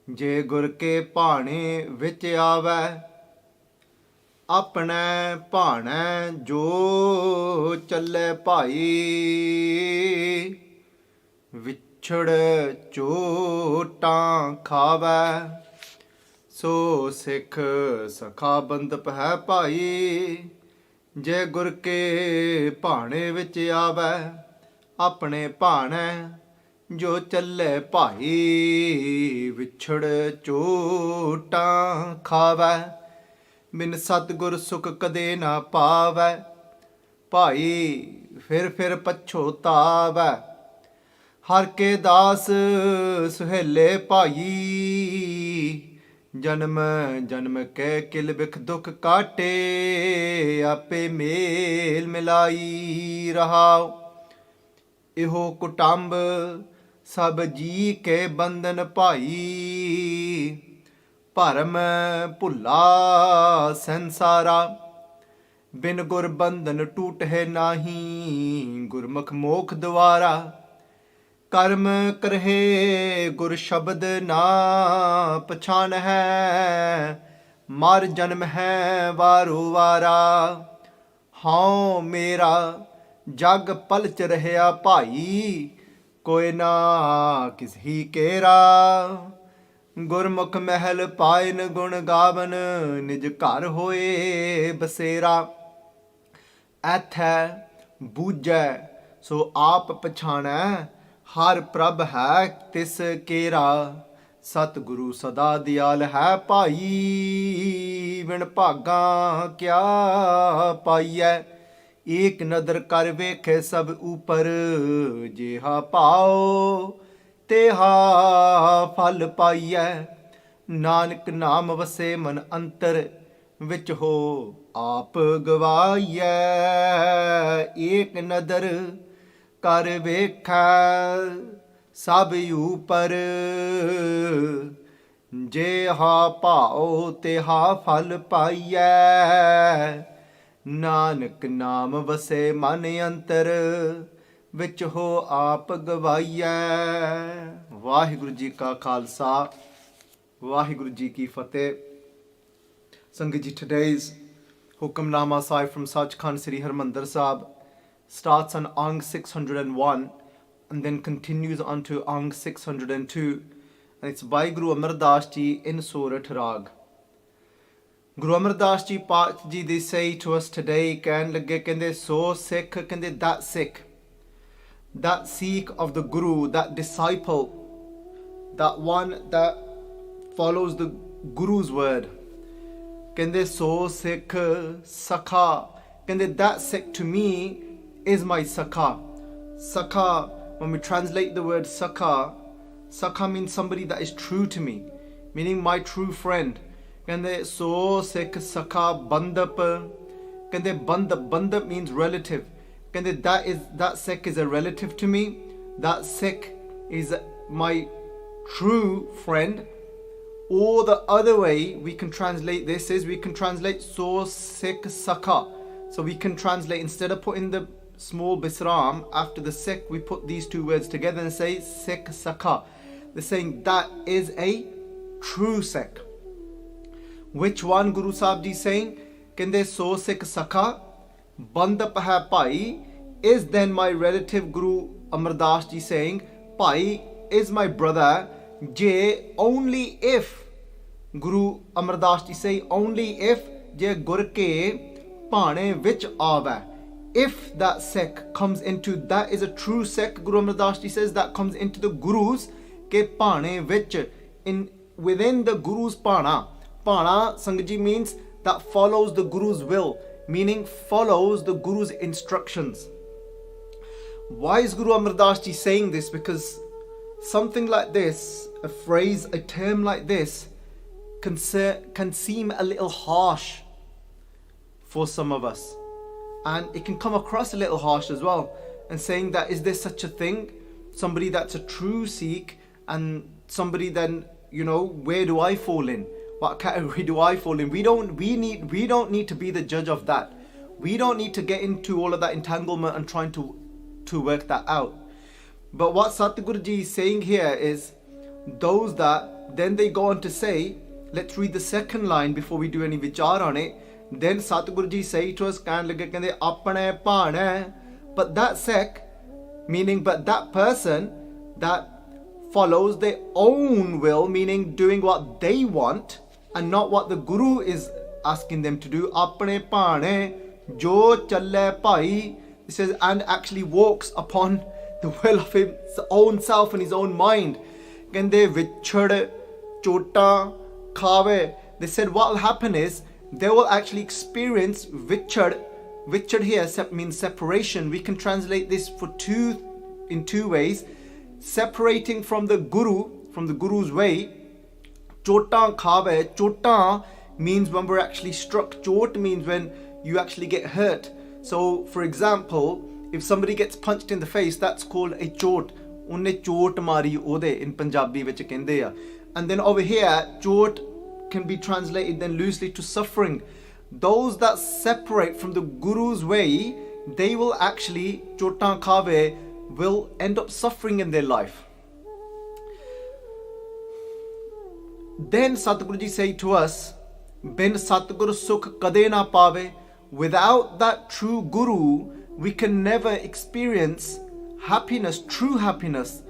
ਜੇ ਗੁਰ ਕੇ ਭਾਣੇ ਵਿੱਚ ਆਵੈ, ਆਪਣੇ ਭਾਣੈ ਜੋ ਚੱਲੇ ਭਾਈ। ਵਿਛੜ ਚੋਟਾਂ ਖਾਵੈ, ਸੋ ਸਿੱਖ ਸਖਾ ਬੰਦਪ ਹੈ ਭਾਈ। ਜੇ ਗੁਰ ਕੇ ਭਾਣੇ ਵਿੱਚ ਆਵੈ, ਆਪਣੇ ਭਾਣੈ ਜੋ ਚੱਲੇ ਭਾਈ। ਵਿਛੜ ਚੋਟਾਂ ਖਾਵੈ, ਬਿਨ ਸਤਿਗੁਰ ਸੁਖ ਕਦੇ ਨਾ ਪਾਵੈ। ਭਾਈ ਫਿਰ ਪਛੋਤਾਵੈ, ਹਰ ਕੇ ਦਾਸ ਸੁਹੇਲੇ ਭਾਈ। ਜਨਮ ਜਨਮ ਕੇ ਕਿਲ ਬਿਖ ਦੁਖ ਕਾਟੇ, ਆਪੇ ਮੇਲ ਮਿਲਾਈ ਰਹਾਉ। ਇਹੋ ਕੁਟੰਬ ਸਭ ਜੀ ਕੇ ਬੰਧਨ ਭਾਈ। ਭਰਮ ਭੁੱਲਾ ਸੰਸਾਰਾ, ਬਿਨ ਗੁਰ ਬੰਧਨ ਟੂਟਹਿ ਨਾਹੀ। ਗੁਰਮੁਖ ਮੋਖ ਦੁਆਰਾ, ਕਰਮ ਕਰਹਿ ਗੁਰ ਸ਼ਬਦ ਨਾ ਪਛਾਨ ਹੈ। ਮਰ ਜਨਮ ਹੈ ਵਾਰੋ ਵਾਰਾ, ਹਉ ਮੇਰਾ ਜਗ ਪਲਚ ਰਹਿਆ ਭਾਈ। ਕੋਈ ਨਾ ਕਿਸਹੀ ਕੇਰਾ, ਗੁਰਮੁਖ ਮਹਿਲ ਪਾਇਨ ਗੁਣ ਗਾਵਨ। ਨਿਜ ਘਰ ਹੋਏ ਬਸੇਰਾ, ਐਥੈ ਬੂਝੈ ਸੋ ਆਪ ਪਛਾਣੈ। ਹਰ ਪ੍ਰਭ ਹੈ ਤਿਸ ਕੇਰਾ, ਸਤਿਗੁਰੂ ਸਦਾ ਦਿਆਲ ਹੈ ਭਾਈ। ਵਿਣ ਭਾਗਾ ਕਿਆ ਪਾਈਐ, ਏਕ ਨਦਰ ਕਰ ਵੇਖੇ ਸਭ ਉਪਰ। ਜਿਹਾ ਭਾਉ ਤੇਹਾ ਫਲ ਪਾਈਐ, ਨਾਨਕ ਨਾਮ ਵਸੇ ਮਨ ਅੰਤਰ। ਵਿੱਚ ਹੋ ਆਪ ਗਵਾਈਐ, ਏਕ ਨਦਰ ਕਰ ਵੇਖੈ ਸਭ ਉਪਰ। ਜਿਹਾ ਭਾਉ ਤੇਹਾ ਫਲ ਪਾਈਐ, ਨਾਨਕ ਨਾਮ ਵਸੇ ਮਨ ਅੰਤਰ। ਵਿੱਚ ਹੋ ਆਪ ਗਵਾਈਐ। ਵਾਹਿਗੁਰੂ ਜੀ ਕਾ ਖਾਲਸਾ, ਵਾਹਿਗੁਰੂ ਜੀ ਕੀ ਫਤਿਹ। ਸੰਗਤ ਜੀ, today's Hukamnama Sahib from Sachkhand Sri Harmandir Sahib starts on Ang 601 and then continues on to Ang 602, and it's by Guru Amar Das Ji in Surat Rag. Guru Amar Das Ji Pak Ji, they say to us today, ਕਹਿਣ ਲੱਗੇ, ਕਹਿੰਦੇ ਸੋ ਸਿੱਖ, ਕਹਿੰਦੇ that Sikh, that Sikh of the Guru, that disciple, that one that follows the Guru's word. ਕਹਿੰਦੇ ਸੋ ਸਿੱਖ ਸਖਾ, ਕਹਿੰਦੇ that Sikh to me is my sakha. Sakha, when we translate the word sakha, sakha means somebody that is true to me, meaning my true friend. ਕਹਿੰਦੇ ਸੋ ਸਿੱਖ ਸਖਾ ਬੰਦਪ, ਕਹਿੰਦੇ ਬੰਦਪ means relative. ਕਹਿੰਦੇ that Sikh is a relative to me. That Sikh is my true friend. Or the other way we can translate this is, we can translate so Sikh sakha. So we can translate, instead of putting the small bisram after the Sikh, we put these two words together and say Sikh sakha. They're saying that is a true Sikh. Which one Guru Sahib Ji saying? Kende so Sikh sakha bandap hai bhai is then my relative. Guru Amar Das Ji saying bhai is my brother. Je only if, Guru Amar Das Ji say only if, je gur ke ਭਾਣੇ ਵਿੱਚ ਆਵੈ. If that Sikh comes into, that is a true Sikh, Guru Amar Das Ji says, that comes into the Guru's ke ਭਾਣੇ ਵਿੱਚ, in within the Guru's ਭਾਣਾ. ਭਾਣਾ, Sangat Ji, means that follows the Guru's will, meaning follows the Guru's instructions. Why is Guru Amar Das Ji saying this? Because something like this, a phrase, a term like this can seem a little harsh for some of us, and it can come across a little harsh as well, and saying that, is there such a thing, somebody that's a true Sikh, and somebody then, you know, where do I fall in? What category do I fall in? We don't need to be the judge of that. We don't need to get into all of that entanglement and trying to work that out. But what Satguru Ji is saying here is those that, then they go on to say, let's read the second line before we do any vichar on it. Then Satguru Ji say to us, apane paane, but that Sikh, meaning but that person that follows their own will, meaning doing what they want and not what the Guru is asking them to do. Apne paane jo challe bhai, it says, and actually walks upon the will of his own self and his own mind. Kende vichhad chota khave. They said what will happen is they will actually experience vichhad. Vichhad here means separation. We can translate this in two ways. Separating from the Guru, from the Guru's way. Chota khave. Chota means when we're actually struck. Chot means when you actually get hurt. So for example, if somebody gets punched in the face, that's called a chot. Unne chot mari ode in Punjabi vich kende ya. And then over here, chot can be translated then loosely to suffering. Those that separate from the Guru's way, they will actually, chotan khave, will end up suffering in their life. Then Satguru Ji say to us, bin Satguru sukh kade na pave. Without that true Guru, we can never experience happiness, true happiness.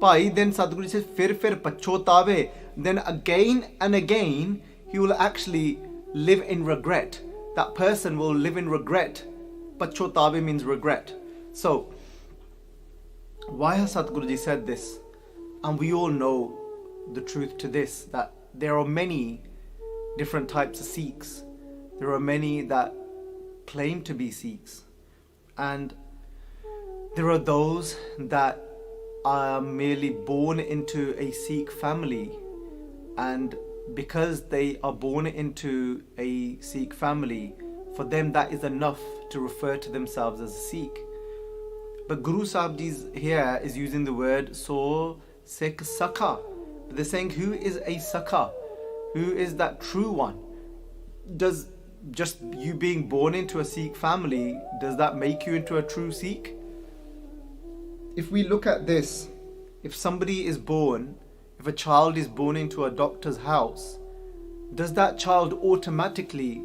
Bhai, then Satguru says, fir pachotave. Then again and again, he will actually live in regret. That person will live in regret. Pachotave means regret. So, why has Satguru Ji said this? And we all know the truth to this, that there are many different types of Sikhs. There are many that claim to be Sikhs. And there are those that are merely born into a Sikh family, and because they are born into a Sikh family, for them that is enough to refer to themselves as a Sikh. But Guru Sahib Ji here is using the word so Sikh Sakha. They're saying, who is a Sakha? Who is that true one? Does just you being born into a Sikh family, does that make you into a true Sikh? If we look at this, if somebody is born, if a child is born into a doctor's house, does that child automatically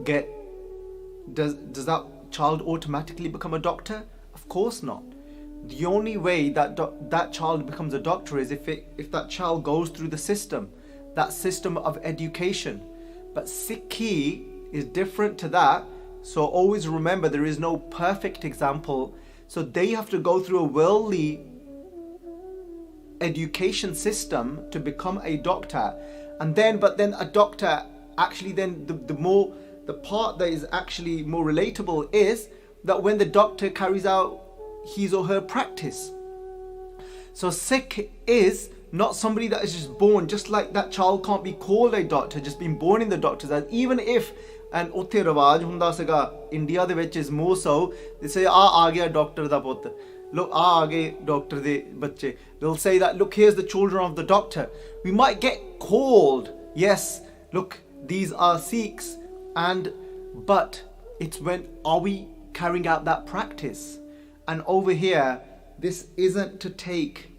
does that child automatically become a doctor? Of course not. The only way that that child becomes a doctor is if that child goes through the system, that system of education. But Sikhi is different to that. So always remember, there is no perfect example. So they have to go through a worldly education system to become a doctor. But then a doctor actually then the part that is actually more relatable is that when the doctor carries out his or her practice. So Sikh is not somebody that is just born, just like that child can't be called a doctor, just being born in the doctor's house. Even if, and utte riwaj hunda siga, India de vich is more so, they say, aa gaya doctor da putt. Look, aa gaye doctor de bacche. They'll say that, look, here's the children of the doctor. We might get called, yes, look, these are Sikhs, but it's when, are we carrying out that practice? And over here, this isn't to take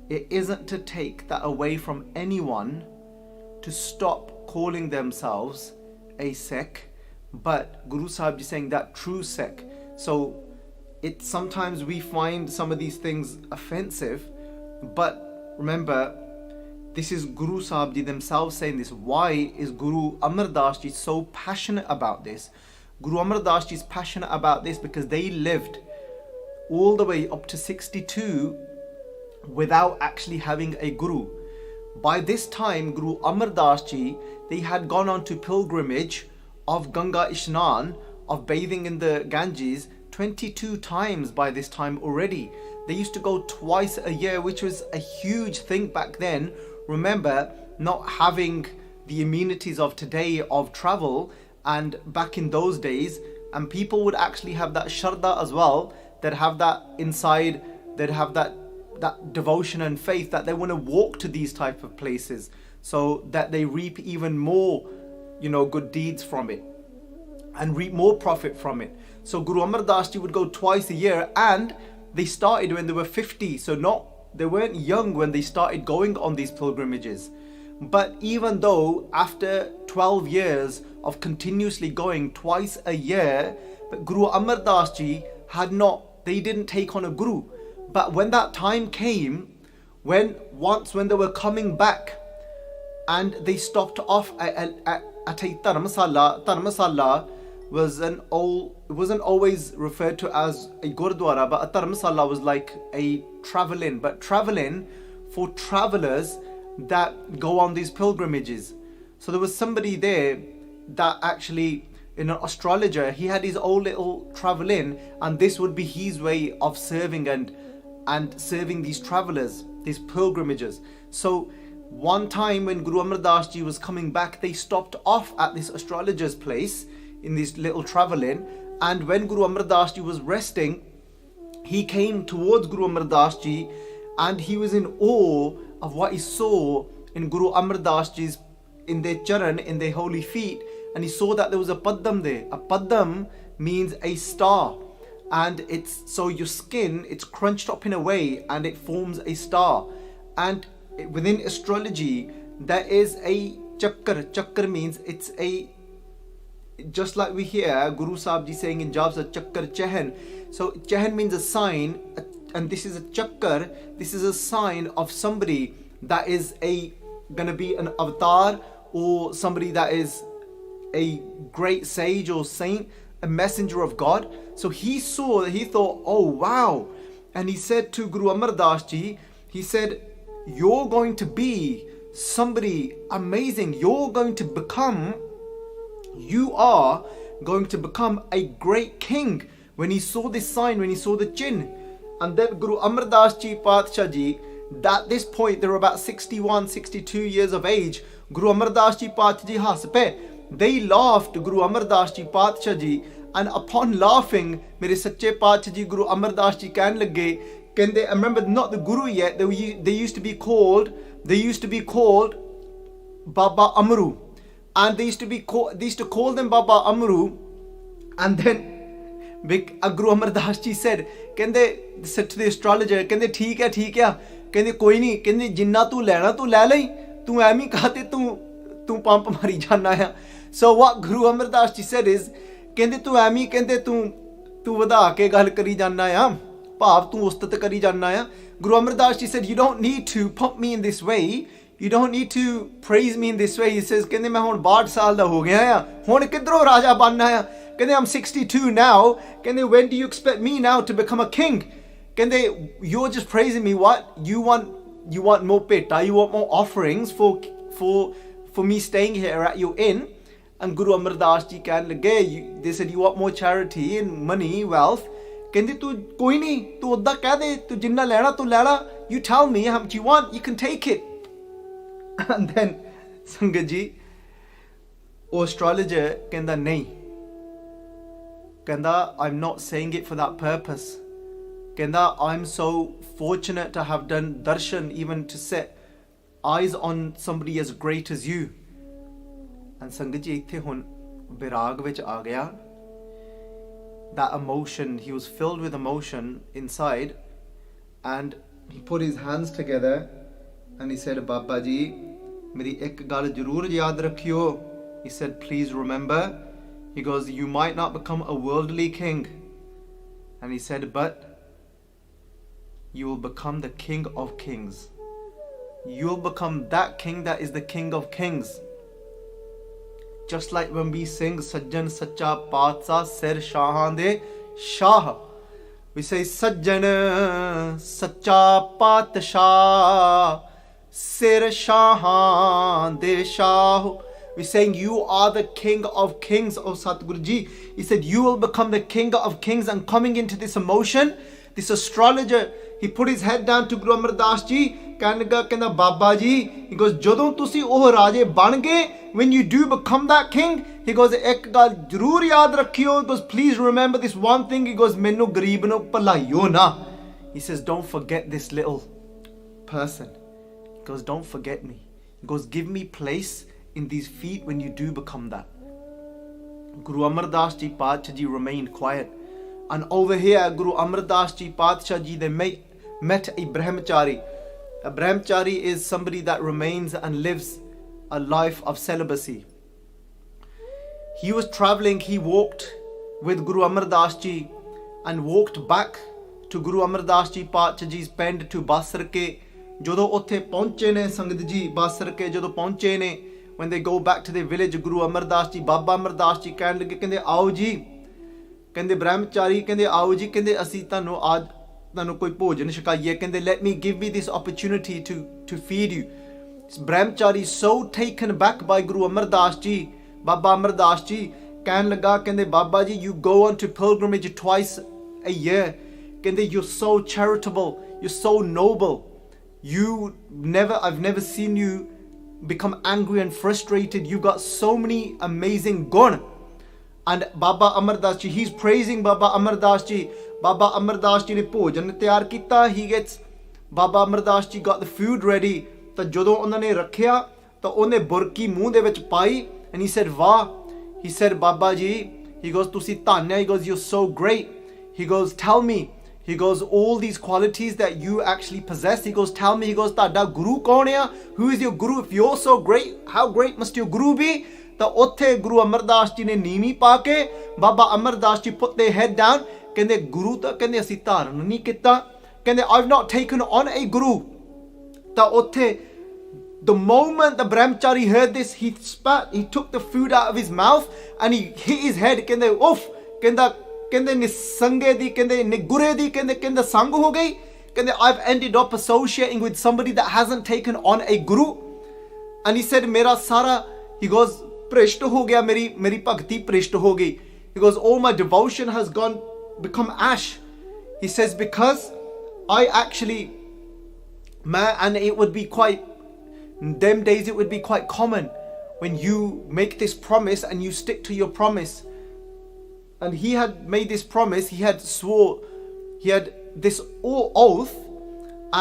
that away from anyone to stop calling themselves a Sikh, but Guru Sahib is saying that true Sikh. So sometimes we find some of these things offensive, but remember, this is Guru Sahib Ji themselves saying this. Why is Guru Amar Das Ji so passionate about this? Guru Amar Das Ji is passionate about this because they lived all the way up to 62 without actually having a Guru. By this time, Guru Amar Das Ji, they had gone on to pilgrimage of Ganga Ishnan, of bathing in the Ganges, 22 times by this time already. They used to go twice a year, which was a huge thing back then. Remember, not having the amenities of today of travel, and back in those days, and people would actually have that shraddha as well, that have that inside, that have that devotion and faith that they want to walk to these type of places so that they reap even more, good deeds from it and reap more profit from it. So Guru Amar Das Ji would go twice a year, and they started when they were 50, so they weren't young when they started going on these pilgrimages. But even though after 12 years of continuously going twice a year, but Guru Amar Das Ji they didn't take on a guru. But when that time came, when they were coming back and they stopped off at a Dharmasala wasn't always referred to as a Gurdwara, but a Dharmasala was like a travel-in, but travel-in for travelers that go on these pilgrimages. So there was somebody there that actually, an astrologer, he had his own little travel-in, and this would be his way of serving and serving these travelers, these pilgrimages. So one time when Guru Amar Das Ji was coming back, they stopped off at this astrologer's place in this little travel-in, and when Guru Amar Das Ji was resting, he came towards Guru Amar Das Ji and he was in awe of what he saw in Guru Amar Das Ji's, in their charan, in their holy feet, and he saw that there was a paddam there. A paddam means a star, and so your skin, it's crunched up in a way and it forms a star. And within astrology there is a chakkar. Chakkar means it's a, just like we hear Guru Sahib Ji saying in Japsa chakkar chehen. So chehen means a sign, and this is a chakkar. This is a sign of somebody that is gonna be an avatar, or somebody that is a great sage or saint, a messenger of God. So he thought, oh wow. And he said to Guru Amar Das Ji, he said, you're going to be somebody amazing. You are going to become a great king. When he saw this sign, when he saw the chin. And then Guru Amar Das Ji Patsha Ji, at this point they were about 61, 62 years of age. Guru Amar Das Ji Patsha Ji haspe. They laughed, Guru Amar Das Ji Patsha Ji, and upon laughing, mere sache Patsha Ji Guru Amar Das Ji kehn lage, I remember not the Guru yet, they used to be called Baba Amru, and they used to call them Baba Amru. And then Guru Amar Das Ji said to the astrologer, theek hai, koi nahi, jinna tu lena tu le lai, tu aimi kahte tu pump mari janna hai. So what Guru Amar Das Ji said is, tu aimi, tu vada ke gal kari janna hai, bhav tu ustat kari janna hai. Guru Amar Das Ji said, you don't need to pump me in this way, you don't need to praise me in this way. He says, main hun 62 saal da ho gaya ha, hun kidro raja banna hai. I'm 62 now. When do you expect me now to become a king? You're just praising me. What you want more peta, you want more offerings for me staying here at your inn. And Guru Amar Das Ji they said, you want more charity and money, wealth. Tu koi nahi, tu odda keh de, tu jinna lena tu lena. You tell me how much you want, you can take it. And then Sangat Ji, astrologer kenda nahi. I'm not saying it for that purpose. I'm so fortunate to have done darshan, even to set eyes on somebody as great as you. And Sangat Ji ithe hun virag vich aa gaya. That emotion, he was filled with emotion inside, and he put his hands together and he said, Baba Ji, meri ek gal jarur yaad rakhiyo. He said, please remember. He goes, you might not become a worldly king. And he said, but you will become the King of Kings. You will become that king that is the King of Kings. Just like when we sing Sajjan Sacha Patsa Sir Shahan De Shah. We say Sajjan Sacha Patshah Sir Shahan De Shah. We're saying you are the King of Kings, O Satguru Ji. He said you will become the King of Kings. And coming into this emotion, this astrologer, he put his head down to Guru Amar Das Ji. Kehna Baba Ji, he goes, Jadon tusi oh raje ban gaye, when you do become that king, he goes, ek gal jarur yaad rakhiyo. He goes, please remember this one thing. He goes, mainu gareeb no palaiyo na. He says, don't forget this little person. He goes, don't forget me. He goes, give me place in these feet when you do become that. Guru Amar Das Ji Patsha Ji remained quiet. And over here, Guru Amar Das Ji, Padshah Ji, they met a brahmachari. A brahmachari is somebody that remains and lives a life of celibacy. He was traveling, he walked with Guru Amar Das Ji and walked back to Guru Amar Das Ji, Padshah Ji's pind to Basarke. Jodo ਉੱਥੇ ਪਹੁੰਚੇ ਨੇ ਸੰਗਤ ਜੀ ਬਾਸਰਕੇ ਜਦੋਂ ਪਹੁੰਚੇ ਨੇ, when they go back to their village, Guru Amar Das Ji, Baba Amar Das Ji ਕਹਿਣ ਲੱਗੇ, ਕਹਿੰਦੇ ਆਓ ਜੀ, ਕਹਿੰਦੇ ਬ੍ਰਹਮਚਾਰੀ, ਕਹਿੰਦੇ ਆਓ ਜੀ, ਕਹਿੰਦੇ ਅਸੀਂ ਤੁਹਾਨੂੰ ਕੋਈ ਭੋਜਨ ਛਕਾਈਏ, ਕਹਿੰਦੇ let me give me this opportunity to feed you. Brahmachari so taken back by Guru Amar Das Ji, Baba Amar Das Ji, ਕਹਿਣ ਲੱਗਾ, ਕਹਿੰਦੇ Baba ji, you go on to pilgrimage twice a year, ਕਹਿੰਦੇ you're so charitable, you're so noble, I've never seen you become angry and frustrated, you've got so many amazing gun. And Baba Amar Das Ji, he's praising Baba Amar Das Ji. Baba Amar Das Ji ne bhojan ਤਿਆਰ ਕੀਤਾ, Baba Amar Das Ji got the food ready. ਤਾਂ ਜਦੋਂ ਉਹਨਾਂ ਨੇ ਰੱਖਿਆ ਤਾਂ ਉਹਨੇ ਬੁਰਕੀ ਮੂੰਹ ਦੇ ਵਿੱਚ ਪਾਈ, and he said ਵਾਹ, he said Baba Ji, he goes ਤੁਸੀਂ ਧੰਨ ਹੈ, he goes you're so great, he goes tell me, he goes all these qualities that you actually possess, he goes tell me, he goes ਤੁਹਾਡਾ ਗੁਰੂ ਕੌਣ ਆ, who is your guru, if you're so great, how great must your guru be. ਤਾਂ ਉੱਥੇ ਗੁਰੂ ਅਮਰਦਾਸ ਜੀ ਨੇ ਨੀਵੀਂ ਪਾ ਕੇ, ਬਾਬਾ Amardas ji put their head down, ਕਹਿੰਦੇ ਗੁਰੂ ਤਾਂ ਕਹਿੰਦੇ ਅਸੀਂ ਧਾਰਨ ਨਹੀਂ ਕੀਤਾ, ਕਹਿੰਦੇ I've not taken on a guru. ਤਾਂ ਉੱਥੇ the moment the brahmachari heard this, he spat, he took the food out of his mouth and he hit his head, ਕਹਿੰਦੇ ਉਫ, ਕਹਿੰਦੇ ਨਿਸੰਗੇ ਦੀ, ਕਹਿੰਦੇ ਨਿਗੁਰੇ ਦੀ, ਕਹਿੰਦੇ ਸੰਗ ਹੋ ਗਈ, ਕਹਿੰਦੇ I've ended up associating with somebody that hasn't taken on a guru. And he said ਮੇਰਾ ਸਾਰਾ, he goes ਪ੍ਰਿਸ਼ਟ ਹੋ ਗਿਆ, ਮੇਰੀ ਭਗਤੀ ਪ੍ਰਿਸ਼ਟ ਹੋ ਗਈ, he goes all my devotion has become ash. He says because I actually, and it would be quite, in them days it would be quite common when you make this promise and you stick to your promise. And he had made this promise, he had this oath,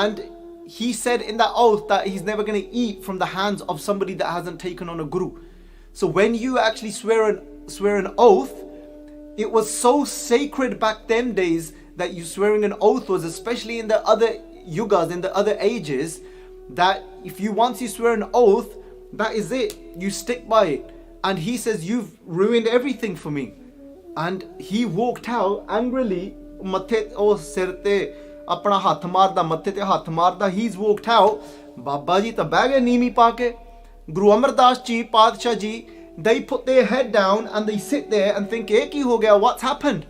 and he said in that oath that he's never going to eat from the hands of somebody that hasn't taken on a guru. So when you actually swear an oath, it was so sacred back then days that you swearing an oath was, especially in the other yugas, in the other ages, that if you once you swear an oath, that is it, you stick by it. And he says you've ruined everything for me. And he walked out angrily, mathe oh sir te apna hath marda, mathe te hath marda, he's walked out. Baba ji ta beh gaye neemi pa ke. Guru Amar Das Ji, Padshah Ji, they put their head down and they sit there and think, ki ho gaya, what's happened?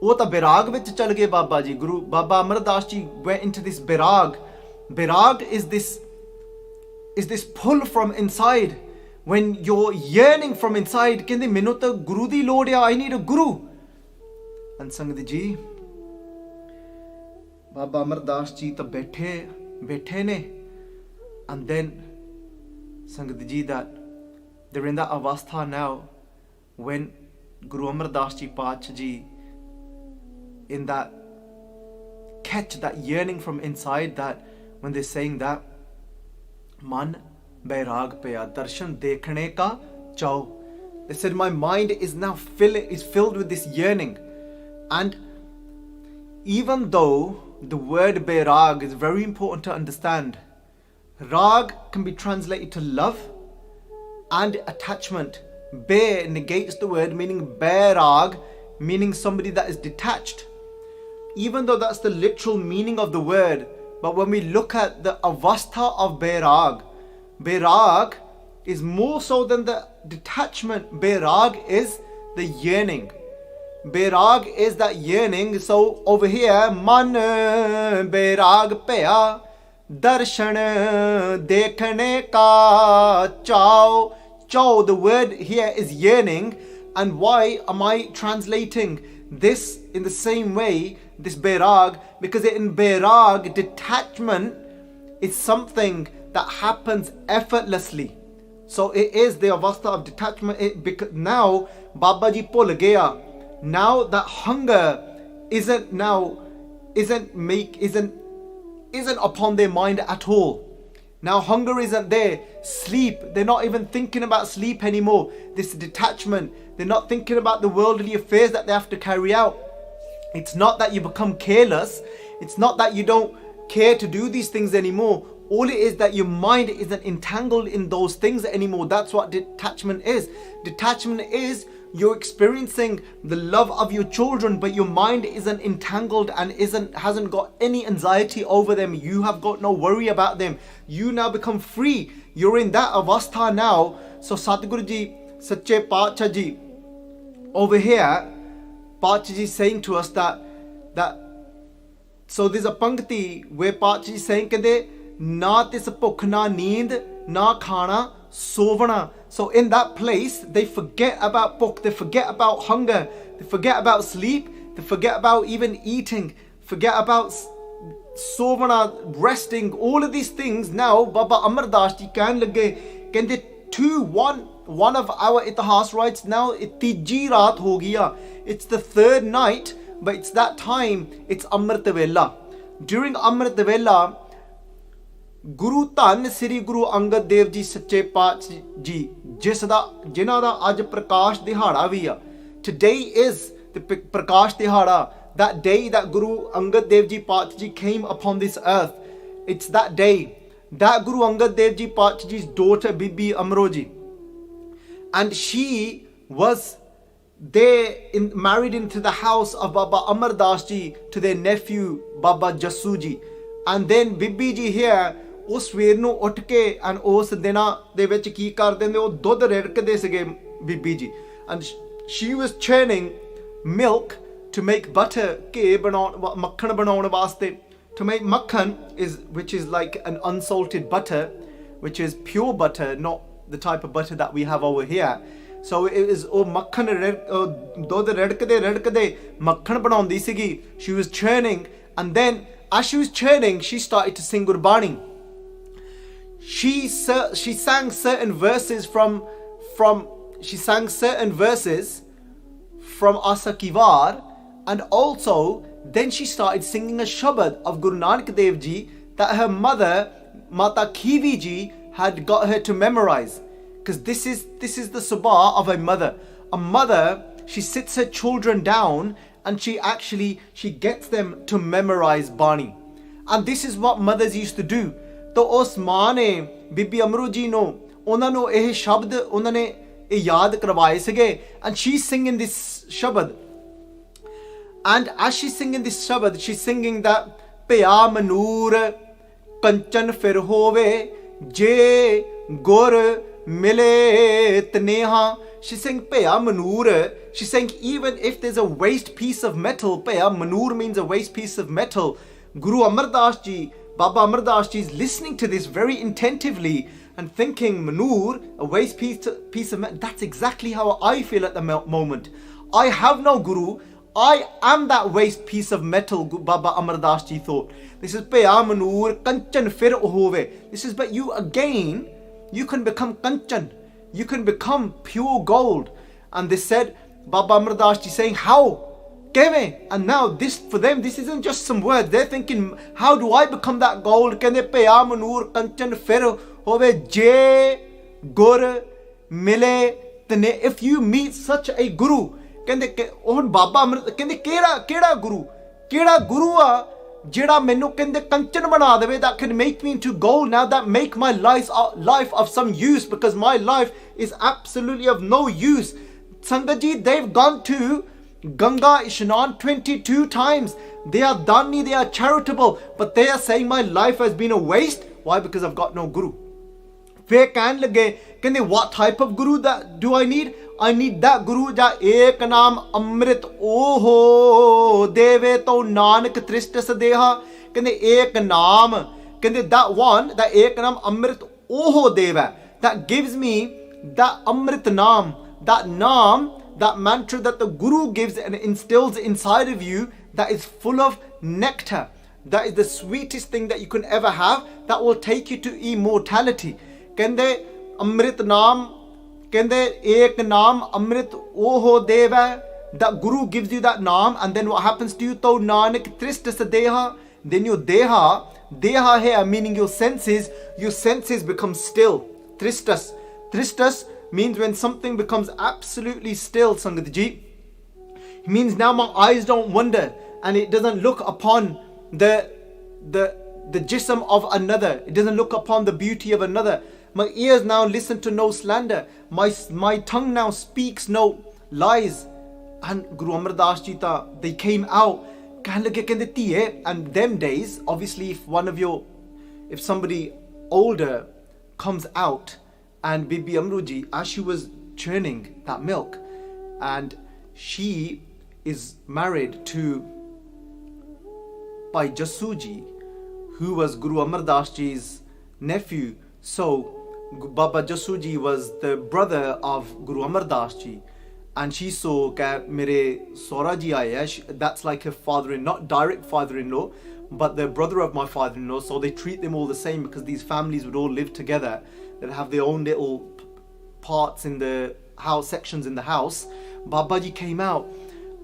ਉਹ ਤਾਂ ਬਿਰਾਗ ਵਿੱਚ ਚਲ ਗਏ ਬਾਬਾ ਜੀ. ਗੁਰੂ ਬਾਬਾ Amardas ji went into this birag is this pull from inside, when you're yearning from inside, ਕਹਿੰਦੇ ਮੈਨੂੰ ਤਾਂ ਗੁਰੂ ਦੀ ਲੋੜ ਆ, I need a guru. And ਸੰਗਤ ਜੀ, ਬਾਬਾ ਅਮਰਦਾਸ ਜੀ ਤਾਂ ਬੈਠੇ ਨੇ, and then ਸੰਗਤ ਜੀ, that they're in that avastha now when Guru Amar Das Ji, Padshah Ji, in that catch, that yearning from inside, that when they're saying that man bairag paya darshan dekhne ka chao, they said my mind is now filled with this yearning. And even though the word bairag is very important to understand, rag can be translated to love and attachment. Be negates the word meaning bairag, meaning somebody that is detached. Even though that's the literal meaning of the word, but when we look at the avastha of bairag is more so than the detachment. Bairag is the yearning. Bairag is that yearning. So over here, man bairag paya darshan dekhne ka chao. Chao, the word here is yearning. And why am I translating this in the same way, this bairag? Because in bairag, detachment is something that happens effortlessly. So it is the avastha of detachment. Because now Baba Ji bhul gaya. Now that hunger isn't upon their mind at all. Now hunger isn't there. Sleep, they're not even thinking about sleep anymore. This detachment, they're not thinking about the worldly affairs that they have to carry out. It's not that you become careless. It's not that you don't care to do these things anymore. All it is that your mind isn't entangled in those things anymore. That's what detachment is. Detachment is you're experiencing the love of your children, but your mind isn't entangled and hasn't got any anxiety over them. You have got no worry about them. You now become free. You're in that avastha now. So Sadhguru Ji, Sache Pacha Ji, over here, Pacha Ji is saying to us that so there's a pankti where Pacha Ji is saying that na tis bhukh na neend na khana sovana. So in that place, they forget about bhukh, they forget about hunger, they forget about sleep, they forget about even eating, forget about sovana, resting, all of these things. Now Baba Amar Das ji kahan lage, kende one of our itihas writes now tiji raat ho gaya. It's the third night, but it's that time, it's Amrit Vela. During Amrit Vela, Guru Dhan Sri Guru Angad Dev Ji Sache Paatshah Ji, जिन्हां दा आज प्रकाश दिहाड़ा भी आ. Today is the Prakash Dihada, that day that Guru Angad Dev Ji Paatshah Ji came upon this earth. It's that day that Guru Angad Dev Ji Paatshah Ji's daughter Bibi Amro Ji, and she was married into the house of Baba Amar Das Ji to their nephew Baba Jassu Ji. And then Bibi Ji here, ਉਹ ਸਵੇਰ ਨੂੰ ਉੱਠ ਕੇ and ਉਸ ਦਿਨਾਂ ਦੇ ਵਿੱਚ ਕੀ ਕਰਦੇ ਨੇ, ਉਹ ਦੁੱਧ ਰਿੜਕਦੇ ਸੀਗੇ ਬੀਬੀ ਜੀ. And she was churning milk to make butter, ghee ਬਣਾਉਣ, ਮੱਖਣ ਬਣਾਉਣ ਵਾਸਤੇ. To make makhan which is like an unsalted butter, which is pure butter, not the type of butter that we have over here. So it is makhan ਦੁੱਧ ਰਿੜਕਦੇ ਮੱਖਣ ਬਣਾਉਂਦੀ ਸੀਗੀ. She was churning, and then as she was churning, she started to sing Gurbani. She sang certain verses from Asa Kivar, and also then she started singing a shabad of Guru Nanak Dev Ji that her mother Mata Khivi Ji had got her to memorize, because this is the sabah of a mother. A mother, she sits her children down and she gets them to memorize Bani, and this is what mothers used to do. तो उस माँ ने बीबी अमरू जी no उन्होंने यह शब्द उन्होंने याद करवाए सके. And she's singing this shabad, and as she's singing this shabad, she's singing that Pya Manur Kanchan Fir Hove Je Gur Mile Tneha. She's saying Pya Manur. She's saying even if there's a waste piece of metal, Pya Manur means a waste piece of metal. Guru Amar Das Ji, Baba Amar Das Ji is listening to this very attentively and thinking, Manur, a waste piece of metal. That's exactly how I feel at the moment. I have no Guru. I am that waste piece of metal, Baba Amar Das Ji thought. This is Pya Manur Kanchan Fir Hove. This is, but you again, you can become Kanchan. You can become pure gold. And they said, Baba Amar Das Ji saying, how? And now this, for them, this isn't just some words. They're thinking, how do I become that gold? If you meet such a guru, that can make me into gold now, that make my life of some use, because my life is absolutely of no use. Sangaji, they've gone to Ganga Ishnan 22 times. They are dani, they are charitable, but they are saying my life has been a waste. Why? Because I've got no guru. What type of guru that do I need? I need that guru ja ek naam amrit oho deve to nanak trishta sadeha. Ek naam, that one, that ek naam amrit oho deva, that gives me that amrit naam, that naam, that mantra that the Guru gives and instills inside of you, that is full of nectar. That is the sweetest thing that you can ever have, that will take you to immortality. Kende Amrit Naam, Kende Ek Naam Amrit Oho Deva. That Guru gives you that Naam, and then what happens to you? To Nanak Trista Sadeha. Then your Deha, Deha hai, meaning your senses become still. Tristas means when something becomes absolutely still, Sangat Ji. It means now my eyes don't wander and it doesn't look upon the jism of another. It doesn't look upon the beauty of another. My ears now listen to no slander. My tongue now speaks no lies. And Guru Amar Das Ji ta, they came out. And them days, obviously if somebody older comes out, and Bibi Amruji, as she was churning that milk, and she is married to Bhai Jassuji, who was Guru Amar Das Ji's nephew. So Baba Jassuji was the brother of Guru Amar Das Ji, and she saw that mere Sora ji aaya, that's like her father-in-law, not direct father-in-law, but the brother of my father-in-law. So they treat them all the same because these families would all live together. They'd have their own little parts in the house, sections in the house. Babaji came out,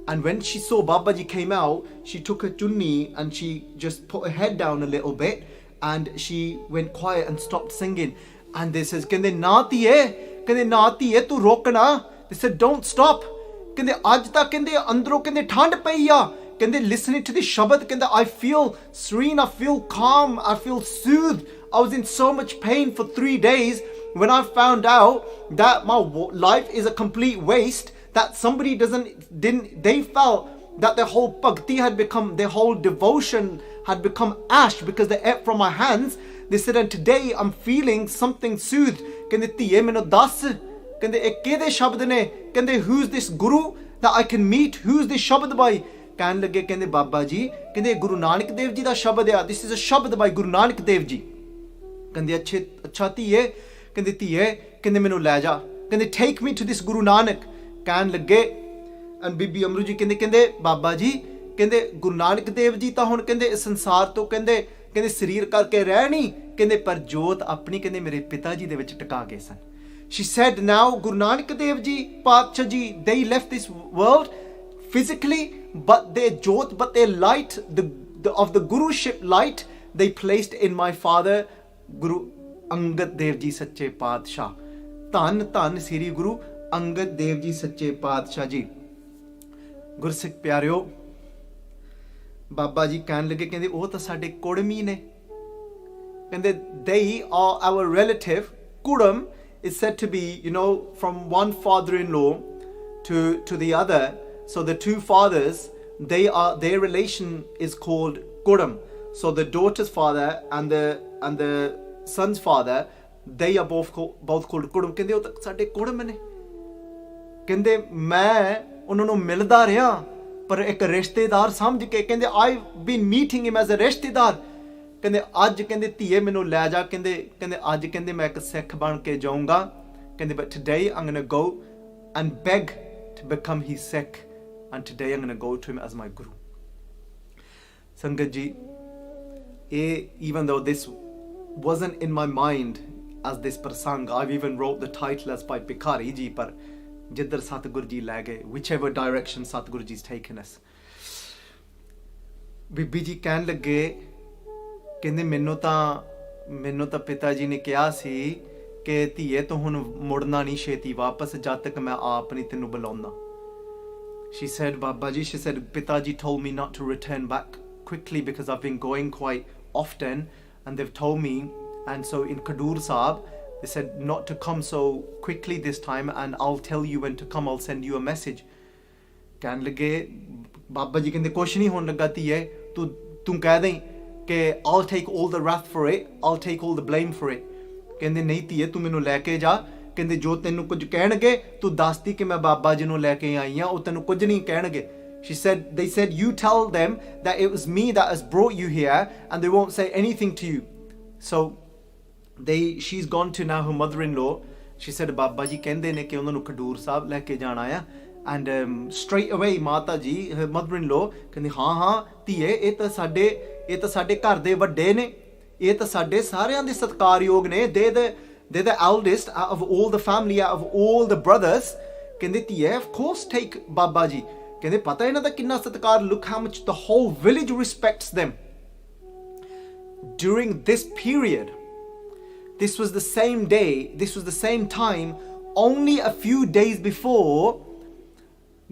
and when she saw Babaji came out, she took her chunni and she just put her head down a little bit, and she went quiet and stopped singing. And they says, "Kende naati hai, tu rokna." They said, "Don't stop." Kende aaj tak kende andro kende thand pai ya. Kende listening to the Shabad, kende I feel serene, I feel calm, I feel soothed. I was in so much pain for 3 days when I found out that my life is a complete waste, that somebody they felt that their whole bhakti had become, their whole devotion had become ash because they ate from my hands. They said, and today I'm feeling something soothed. Kende tiye meno das, kende ek kede shabd ne, kende who's this guru that I can meet, who's this shabd bhai? Kehn lage kende Baba ji, kende Guru Nanak Dev Ji da shabd hai, this is a shabd by Guru Nanak Dev Ji. Kende acha tiye, kende tiye, kende menu le ja, kende take me to this Guru Nanak. Kehn lage, and Bibi Amru ji kende Baba ji, kende Guru Nanak Dev Ji ta hun kende is sansar to kende sarir karke reh nahi, kende par jot apni kende mere pita ji de vich taka gaye san. She said, now Guru Nanak Dev Ji, Paatshah ji, they left this world physically, but their jot, but their light, of the Guruship light, they placed in my father, Guru Angad Dev Ji Sache Paatshah. Tan Siri Guru Angad Dev Ji Sache Paatshah Ji. Guru Sikh Pyareo, Baba Ji kehn lage, kehndi oh ta sade kodmi ne. Kehndi they are our relative. Kudam is said to be, from one father-in-law to the other. So the two fathers, their relation is called Kudam. So the daughter's father and the son's father, they are both called Kudam. Kehndi oh ta sade Kudam ne. Kehndi main ਉਹਨਾਂ ਨੂੰ ਮਿਲਦਾ ਰਿਹਾ ਪਰ ਇੱਕ ਰਿਸ਼ਤੇਦਾਰ ਸਮਝ ਕੇ ਕਹਿੰਦੇ I've been meeting him as a ਰਿਸ਼ਤੇਦਾਰ ਕਹਿੰਦੇ ਅੱਜ ਕਹਿੰਦੇ ਧੀਏ ਮੈਨੂੰ ਲੈ ਜਾ ਕਹਿੰਦੇ ਅੱਜ ਕਹਿੰਦੇ ਮੈਂ ਇੱਕ ਸਿੱਖ ਬਣ ਕੇ ਜਾਊਂਗਾ ਕਹਿੰਦੇ but today I'm going to go and beg to become his Sikh and today I'm going to go to him as my guru. Sangat ji, even though this wasn't in my mind as this prasang, I've even wrote the title as by Bhikhari ji, par Jiddar Satguru Ji le gaye, whichever direction Satguru Ji's taken us. Bibi ji ਕਹਿਣ ਲੱਗੇ ਕਹਿੰਦੇ ਮੈਨੂੰ ਤਾਂ ਪਿਤਾ ਜੀ ਨੇ ਕਿਹਾ ਸੀ ਕਿ ਧੀਏ ਤੂੰ ਹੁਣ ਮੁੜਨਾ ਨਹੀਂ ਛੇਤੀ ਵਾਪਸ ਜਦ ਤੱਕ ਮੈਂ ਆਪ ਨਹੀਂ ਤੈਨੂੰ ਬੁਲਾਉਂਦਾ. She said, Baba ji, she said, Pitaji told me not to return back quickly because I've been going quite often and they've told me, and so in Khadur Sahab, they said not to come so quickly this time and I'll tell you when to come, I'll send you a message. ਕਹਿਣ ਲੱਗੇ ਬਾਬਾ ਜੀ ਕਹਿੰਦੇ ਕੁਛ ਨਹੀਂ ਹੋਣ ਲੱਗਾ ਧੀਏ ਤੂੰ ਕਹਿ ਦੇ ਕਿ I'll take all the wrath for it, I'll take all the blame for it. ਕਹਿੰਦੇ ਨਹੀਂ ਧੀਏ ਤੂੰ ਮੈਨੂੰ ਲੈ ਕੇ ਜਾ ਕਹਿੰਦੇ ਜੋ ਤੈਨੂੰ ਕੁਝ ਕਹਿਣਗੇ ਤੂੰ ਦੱਸਦੀ ਕਿ ਮੈਂ ਬਾਬਾ ਜੀ ਨੂੰ ਲੈ ਕੇ ਆਈ ਹਾਂ ਉਹ ਤੈਨੂੰ ਕੁਝ ਨਹੀਂ ਕਹਿਣਗੇ. They said you tell them that it was me that has brought you here and they won't say anything to you. So she's gone to now her mother-in-law. She said Baba ji ਕਹਿੰਦੇ ਨੇ ਕਿ ਉਹਨਾਂ ਨੂੰ ਖਡੂਰ ਸਾਹਿਬ ਲੈ ਕੇ ਜਾਣਾ ਆ and straight away ਮਾਤਾ ਜੀ her mother-in-law ਕਹਿੰਦੀ ਹਾਂ ਧੀਏ ਇਹ ਤਾਂ ਸਾਡੇ ਘਰ ਦੇ ਵੱਡੇ ਨੇ ਇਹ ਤਾਂ ਸਾਡੇ ਸਾਰਿਆਂ ਦੇ ਸਤਿਕਾਰਯੋਗ ਨੇ they're the eldest out of all the family, out of all the brothers. ਕਹਿੰਦੇ ਧੀਏ of course take Baba ji. ਕਹਿੰਦੇ ਪਤਾ ਇਹਨਾਂ ਦਾ ਕਿੰਨਾ ਸਤਿਕਾਰ, look how much the whole village respects them. during this period, this was the same day, this was the same time, only a few days before,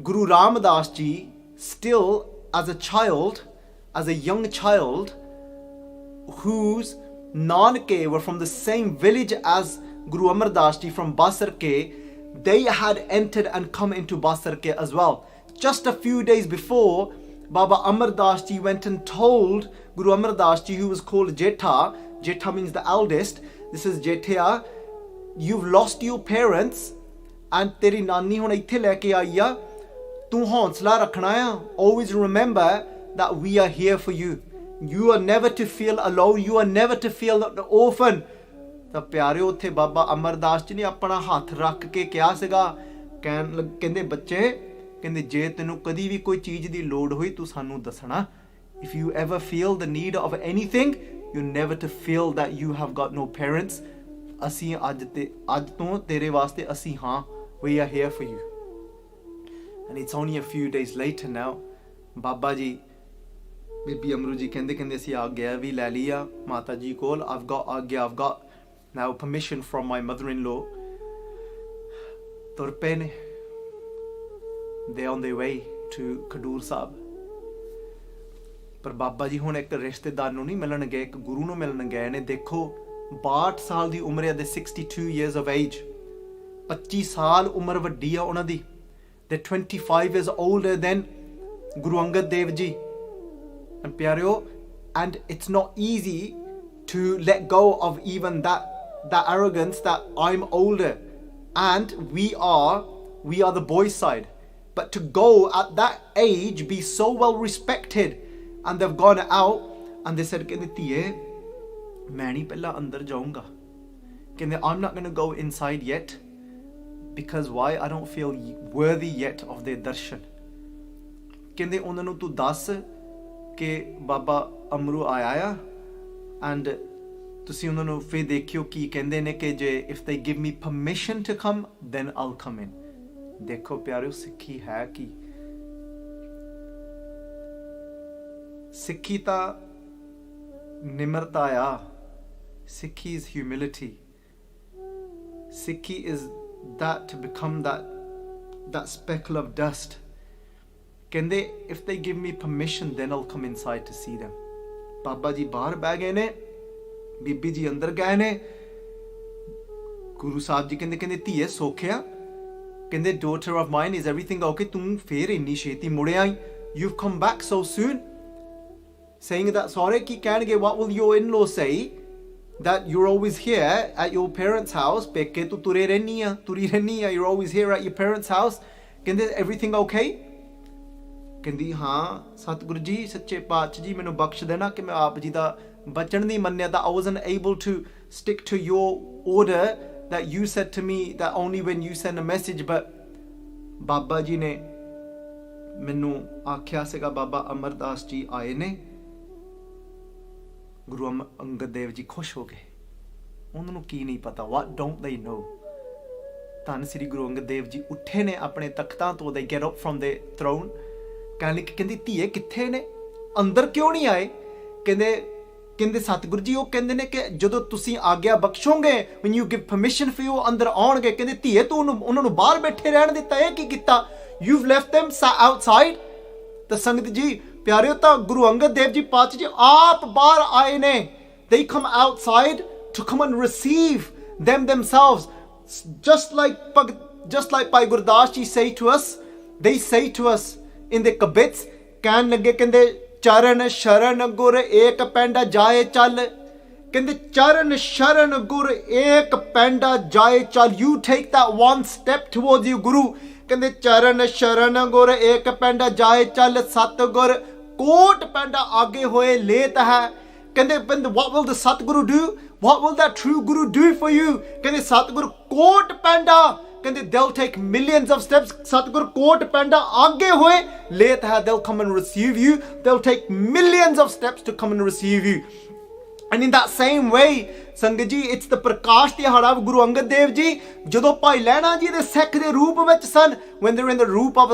Guru Ramdas Ji, still as a child, as a young child, whose Nanke were from the same village as Guru Amar Das Ji from Basarke, they had entered and come into Basarke as well. Just a few days before, Baba Amar Das Ji went and told Guru Amar Das Ji, who was called Jetha, Jetha means the eldest, this is Jethia, you've lost your parents and teri nani hun ithe leke aayi a, tu haunsla rakhna hai, always remember that we are here for you. You are never to feel alone, you are never to feel an orphan. ਤਾਂ ਪਿਆਰਿਓ ਉੱਥੇ ਬਾਬਾ ਅਮਰਦਾਸ ਜੀ ਨੇ ਆਪਣਾ ਹੱਥ ਰੱਖ ਕੇ ਕਿਹਾ ਸੀਗਾ, ਕਹਿੰਦੇ ਬੱਚੇ, ਕਹਿੰਦੇ ਜੇ ਤੈਨੂੰ ਕਦੀ ਵੀ ਕੋਈ ਚੀਜ਼ ਦੀ ਲੋੜ ਹੋਈ ਤੂੰ ਸਾਨੂੰ ਦੱਸਣਾ. If you ever feel the need of anything, you never to feel that you have got no parents. ਅਸੀਂ ਅੱਜ ਤੋਂ ਤੇਰੇ ਵਾਸਤੇ ਅਸੀਂ ਹਾਂ. We are here for you. And it's only a few days later now, Baba ji ਬੀਬੀ ਅਮਰੂ ਜੀ ਕਹਿੰਦੇ ਅਸੀਂ ਆਗਿਆ ਵੀ ਲੈ ਲਈ ਆ ਮਾਤਾ ਜੀ ਕੋਲ. I've got now permission from my mother-in-law. ਤੁਰ ਪਏ ਨੇ. They're on their way to Khadur ਸਾਹਿਬ. ਪਰ ਬਾਬਾ ਜੀ ਹੁਣ ਇੱਕ ਰਿਸ਼ਤੇਦਾਰ ਨੂੰ ਨਹੀਂ ਮਿਲਣ ਗਏ, ਇੱਕ ਗੁਰੂ ਨੂੰ ਮਿਲਣ ਗਏ ਨੇ. ਦੇਖੋ 62 ਸਾਲ ਦੀ ਉਮਰ ਹੈ, ਦੇ 62 years of age. 25 ਸਾਲ ਉਮਰ ਵੱਡੀ ਆ ਉਹਨਾਂ ਦੀ. They're 25 years older than Guru Angad Dev Ji. And ਪਿਆਰਿਓ, and it's not easy to let go of even that arrogance that I'm older and we are the boys' side. But to go at that age, be so well respected, and they've gone out and they said, ਕਹਿੰਦੇ ਧੀਏ ਮੈਂ ਨਹੀਂ ਪਹਿਲਾਂ ਅੰਦਰ ਜਾਊਂਗਾ. ਕਹਿੰਦੇ I'm not going to go inside yet because why? I don't feel worthy yet of their darshan. ਕਹਿੰਦੇ ਉਹਨਾਂ ਨੂੰ ਤੂੰ ਦੱਸ ਕਿ ਬਾਬਾ ਅਮਰੂ ਆਇਆ ਆ and ਤੁਸੀਂ ਉਹਨਾਂ ਨੂੰ ਫਿਰ ਦੇਖਿਓ ਕੀ ਕਹਿੰਦੇ ਨੇ ਕਿ ਜੇ if they give me permission to come then I'll come in. ਦੇਖੋ ਪਿਆਰਿਓ, ਸਿੱਖੀ ਹੈ ਕੀ? ਸਿੱਖੀ ਤਾਂ ਨਿਮਰਤਾ ਆ. ਸਿੱਖੀ is humility. ਸਿੱਖੀ is that to become that speckle of dust. ਕਹਿੰਦੇ if they give me permission then I'll come inside to see them. Baba ji ਬਾਹਰ ਬਹਿ ਗਏ ਨੇ, ਬੀਬੀ ਜੀ ਅੰਦਰ ਗਏ ਨੇ. ਗੁਰੂ ਸਾਹਿਬ ਜੀ ਕਹਿੰਦੇ ਧੀਏ ਸੋਖਿਆ, ਕਹਿੰਦੇ daughter of mine, is everything okay? ਤੂੰ ਫੇਰ ਇੰਨੀ ਛੇਤੀ ਮੁੜ ਆਈ. You've come back so soon. Saying that sorry, ਕੀ ਕਹਿਣਗੇ? What will your in-law say? That you're always here at your parents' house. ਪੇਕੇ ਤੂੰ ਤੁਰੀ ਰਹਿਨੀ ਆ. You're always here at your parents' house. ਕਹਿੰਦੇ everything okay? ਕਹਿੰਦੀ ਹਾਂ ਸਤਿਗੁਰੂ ਜੀ ਸੱਚੇ ਪਾਤਸ਼ਾਹ ਜੀ ਮੈਨੂੰ ਬਖਸ਼ ਦੇਣਾ ਕਿ ਮੈਂ ਆਪ ਜੀ ਦਾ ਬਚਨ ਨਹੀਂ ਮੰਨਿਆ. that I wasn't able to stick to your order that you said to me that only when you send a message. but Baba ji ਨੇ ਮੈਨੂੰ ਆਖਿਆ ਸੀਗਾ ਬਾਬਾ ਅਮਰਦਾਸ ਜੀ ਆਏ ਨੇ. ਗੁਰੂ ਅੰਗਦ ਦੇਵ ਜੀ ਖੁਸ਼ ਹੋ ਗਏ. ਉਹਨਾਂ ਨੂੰ ਕੀ ਨਹੀਂ ਪਤਾ, what don't they know? ਧੰਨ ਸ੍ਰੀ ਗੁਰੂ ਅੰਗਦ ਦੇਵ ਜੀ ਉੱਠੇ ਨੇ ਆਪਣੇ ਤਖਤਾਂ ਤੋਂ. they get up from the throne. ਕਹਿੰਦੀ ਧੀਏ ਕਿੱਥੇ ਨੇ, ਅੰਦਰ ਕਿਉਂ ਨਹੀਂ ਆਏ? ਕਹਿੰਦੇ ਸਤਿਗੁਰੂ ਜੀ ਉਹ ਕਹਿੰਦੇ ਨੇ ਕਿ ਜਦੋਂ ਤੁਸੀਂ ਆਗਿਆ ਬਖਸ਼ੋਗੇ, when you give permission for you, ਅੰਦਰ ਆਉਣਗੇ. ਕਹਿੰਦੇ ਧੀਏ ਤੂੰ ਉਹਨਾਂ ਨੂੰ ਬਾਹਰ ਬੈਠੇ ਰਹਿਣ ਦਿੱਤਾ, ਇਹ ਕੀ ਕੀਤਾ? you've left them outside. ਤਾਂ ਸੰਗਤ ਜੀ ਪਿਆਰਿਓ, ਤਾਂ ਗੁਰੂ ਅੰਗਦ ਦੇਵ ਜੀ ਪਾਤਸ਼ਾਹ ਜੀ ਆਪ ਬਾਹਰ ਆਏ ਨੇ. they come outside to come and receive them themselves, just like Bhai Gurdas ji say to us. they say to us in the kibitz, ਕਹਿਣ ਲੱਗੇ ਕਹਿੰਦੇ ਚਰਨ ਸ਼ਰਨ ਗੁਰ ਏਕ ਪੈਂਡਾ ਜਾਏ ਚੱਲ. ਕਹਿੰਦੇ ਚਰਨ ਸ਼ਰਨ ਗੁਰ ਏਕ ਪੈਂਡਾ ਜਾਏ ਚੱਲ. you take that one step towards you Guru. ਕਹਿੰਦੇ ਚਰਨ ਸ਼ਰਨ ਗੁਰ ਏਕ ਪੈਂਡਾ ਜਾਏ ਚੱਲ, ਸਤਿਗੁਰ ਕੋਟ ਪੈਂਡਾ ਆਗੇ ਹੋਏ ਲੇਤ ਹੈ. ਕਹਿੰਦੇ what will the Satguru do? what will that true Guru do for you? ਕਹਿੰਦੇ ਸਤਿਗੁਰ ਕੋਟ ਪੈਂਡਾ, ਕਹਿੰਦੇ they'll take millions of steps. ਸਤਿਗੁਰ ਕੋਟ ਪੈਂਡਾ ਆਗੇ ਹੋਏ ਲੇਤ ਹੈ. they'll come and receive you. they'll take millions of steps to come and receive you. and in that same way ਸੰਗਤ ਜੀ, it's the ਪ੍ਰਕਾਸ਼ ਦਿਹਾੜਾ of ਗੁਰੂ ਅੰਗਦ ਦੇਵ ਜੀ. ਜਦੋਂ ਭਾਈ ਲਹਿਣਾ ਜੀ ਦੇ ਸਿੱਖ ਦੇ ਰੂਪ ਵਿੱਚ ਸਨ, when they're in the ਰੂਪ of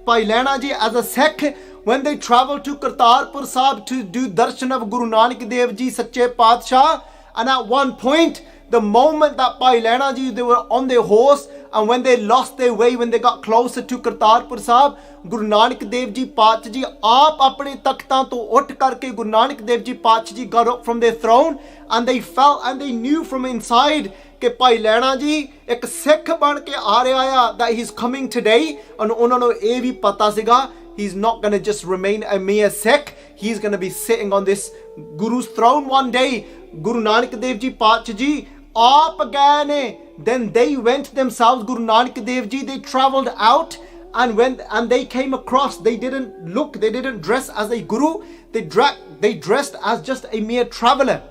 Bhai Lehna ji as a Sikh, when they traveled to Kartarpur Sahib to do darshan of Guru Nanak Dev Ji Sache Padshah, and at one point, the moment that Bhai Lehna Ji, they were on their horse, and when they lost their way, when they got closer to Kartarpur Sahib, Guru Nanak Dev Ji Paatshah Ji aap apne takhtan to ut karke Guru Nanak Dev Ji Paatshah Ji got up from their throne, and they felt and they knew from inside कि भाई लैणा जी एक सिख बन के आ रहा है, that he's coming today, and ਉਹਨਾਂ ਨੂੰ ਇਹ ਵੀ ਪਤਾ ਸੀਗਾ he's not going to just remain a mere Sikh, he's going to be sitting on this Guru's throne one day. Guru Nanak Dev Ji Paatshah Ji aap gaye ne, then they went themselves, Guru Nanak Dev Ji, they travelled out, and they came across, they didn't dress as a Guru, they dressed as just a mere traveller.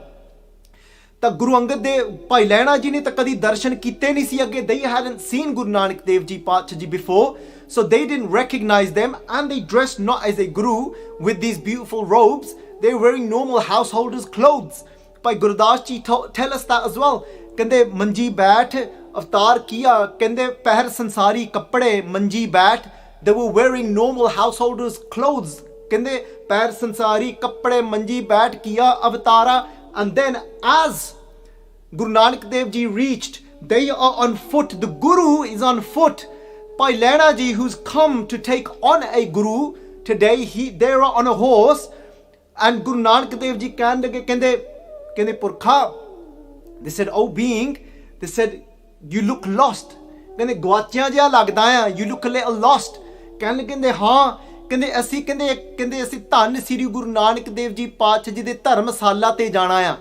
ਤਾਂ ਗੁਰੂ ਅੰਗਦ ਦੇ ਭਾਈ ਲਹਿਣਾ ਜੀ ਨੇ ਤਾਂ ਕਦੀ ਦਰਸ਼ਨ ਕੀਤੇ ਨਹੀਂ ਸੀ ਅੱਗੇ, they hadn't seen Guru Nanak Dev Ji Paatshah Ji before, so they didn't recognize them, and they dressed not as a guru with these beautiful robes, they were wearing normal householders clothes. Bhai Gurdas ji tell us that as well, ਕਹਿੰਦੇ ਮੰਜੀ ਬੈਠ ਅਵਤਾਰ ਕੀਆ, ਕਹਿੰਦੇ ਪਹਿਰ ਸੰਸਾਰੀ ਕੱਪੜੇ ਮੰਜੀ ਬੈਠ, they were wearing normal householders clothes, ਕਹਿੰਦੇ ਪਹਿਰ ਸੰਸਾਰੀ ਕੱਪੜੇ ਮੰਜੀ ਬੈਠ ਕੀਆ ਅਵਤਾਰਾ. And then as Guru Nanak Dev Ji reached, they are on foot, the Guru is on foot. Bhai Lehna Ji, who's come to take on a Guru today, they are on a horse, and Guru Nanak Dev Ji kende purkha, they said, oh being, they said, you look lost, kende gwachiya jiha lagda hai, you look a little lost, kende haan, ਕਹਿੰਦੇ ਅਸੀਂ ਧੰਨ ਸ੍ਰੀ ਗੁਰੂ ਨਾਨਕ ਦੇਵ ਜੀ ਪਾਤਸ਼ਾਹ ਜੀ ਦੇ ਧਰਮਸ਼ਾਲਾ ਤੇ ਜਾਣਾ ਆ.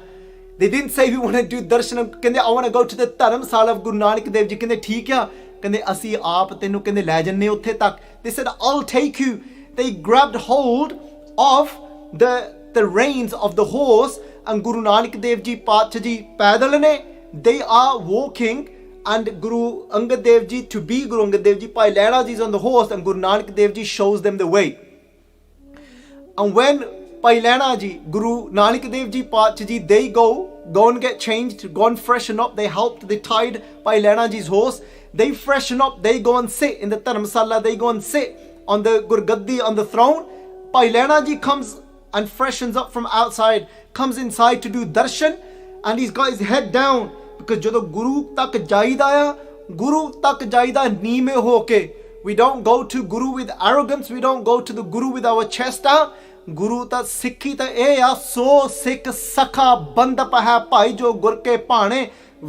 they didn't say we want to do darshan, ਕਹਿੰਦੇ I want to go to the Dharamshala of Guru Nanak Dev Ji, ਕਹਿੰਦੇ ਠੀਕ ਆ, ਕਹਿੰਦੇ ਅਸੀਂ ਆਪ ਤੈਨੂੰ ਕਹਿੰਦੇ ਲੈ ਜੰਨੇ ਉੱਥੇ ਤੱਕ. they said I'll take you. they grabbed hold of the reins of the horse, and Guru Nanak Dev Ji ਪਾਤਸ਼ਾਹ ਜੀ ਪੈਦਲ ਨੇ, they are walking, and Guru Angad Dev Ji, to be Guru Angad Dev Ji, Bhai Lehna Ji is on the horse, and Guru Nanak Dev Ji shows them the way. And when Bhai Lehna Ji, Guru Nanak Dev Ji Paatshah Ji, they go and get changed, go and freshen up, they helped, they tied Bhai Lehna Ji's horse, they freshen up, they go and sit in the Dharamsala, they go and sit on the Gurgaddi, on the throne. Bhai Lehna Ji comes and freshens up from outside, comes inside to do darshan, and he's got his head down, because ਜਦੋਂ ਗੁਰੂ ਤੱਕ ਜਾਈਦਾ ਆ, ਗੁਰੂ ਤੱਕ ਜਾਈਦਾ ਨੀਵੇਂ ਹੋ ਕੇ. we don't go to Guru with arrogance, we don't go to the Guru with our chest out. ਗੁਰੂ ਤਾਂ ਸਿੱਖੀ ਤਾਂ ਇਹ ਆ, ਸੋ ਸਿੱਖ ਸਖਾ ਬੰਦਪ ਹੈ ਭਾਈ ਜੋ ਗੁਰ ਕੇ ਭਾਣੇ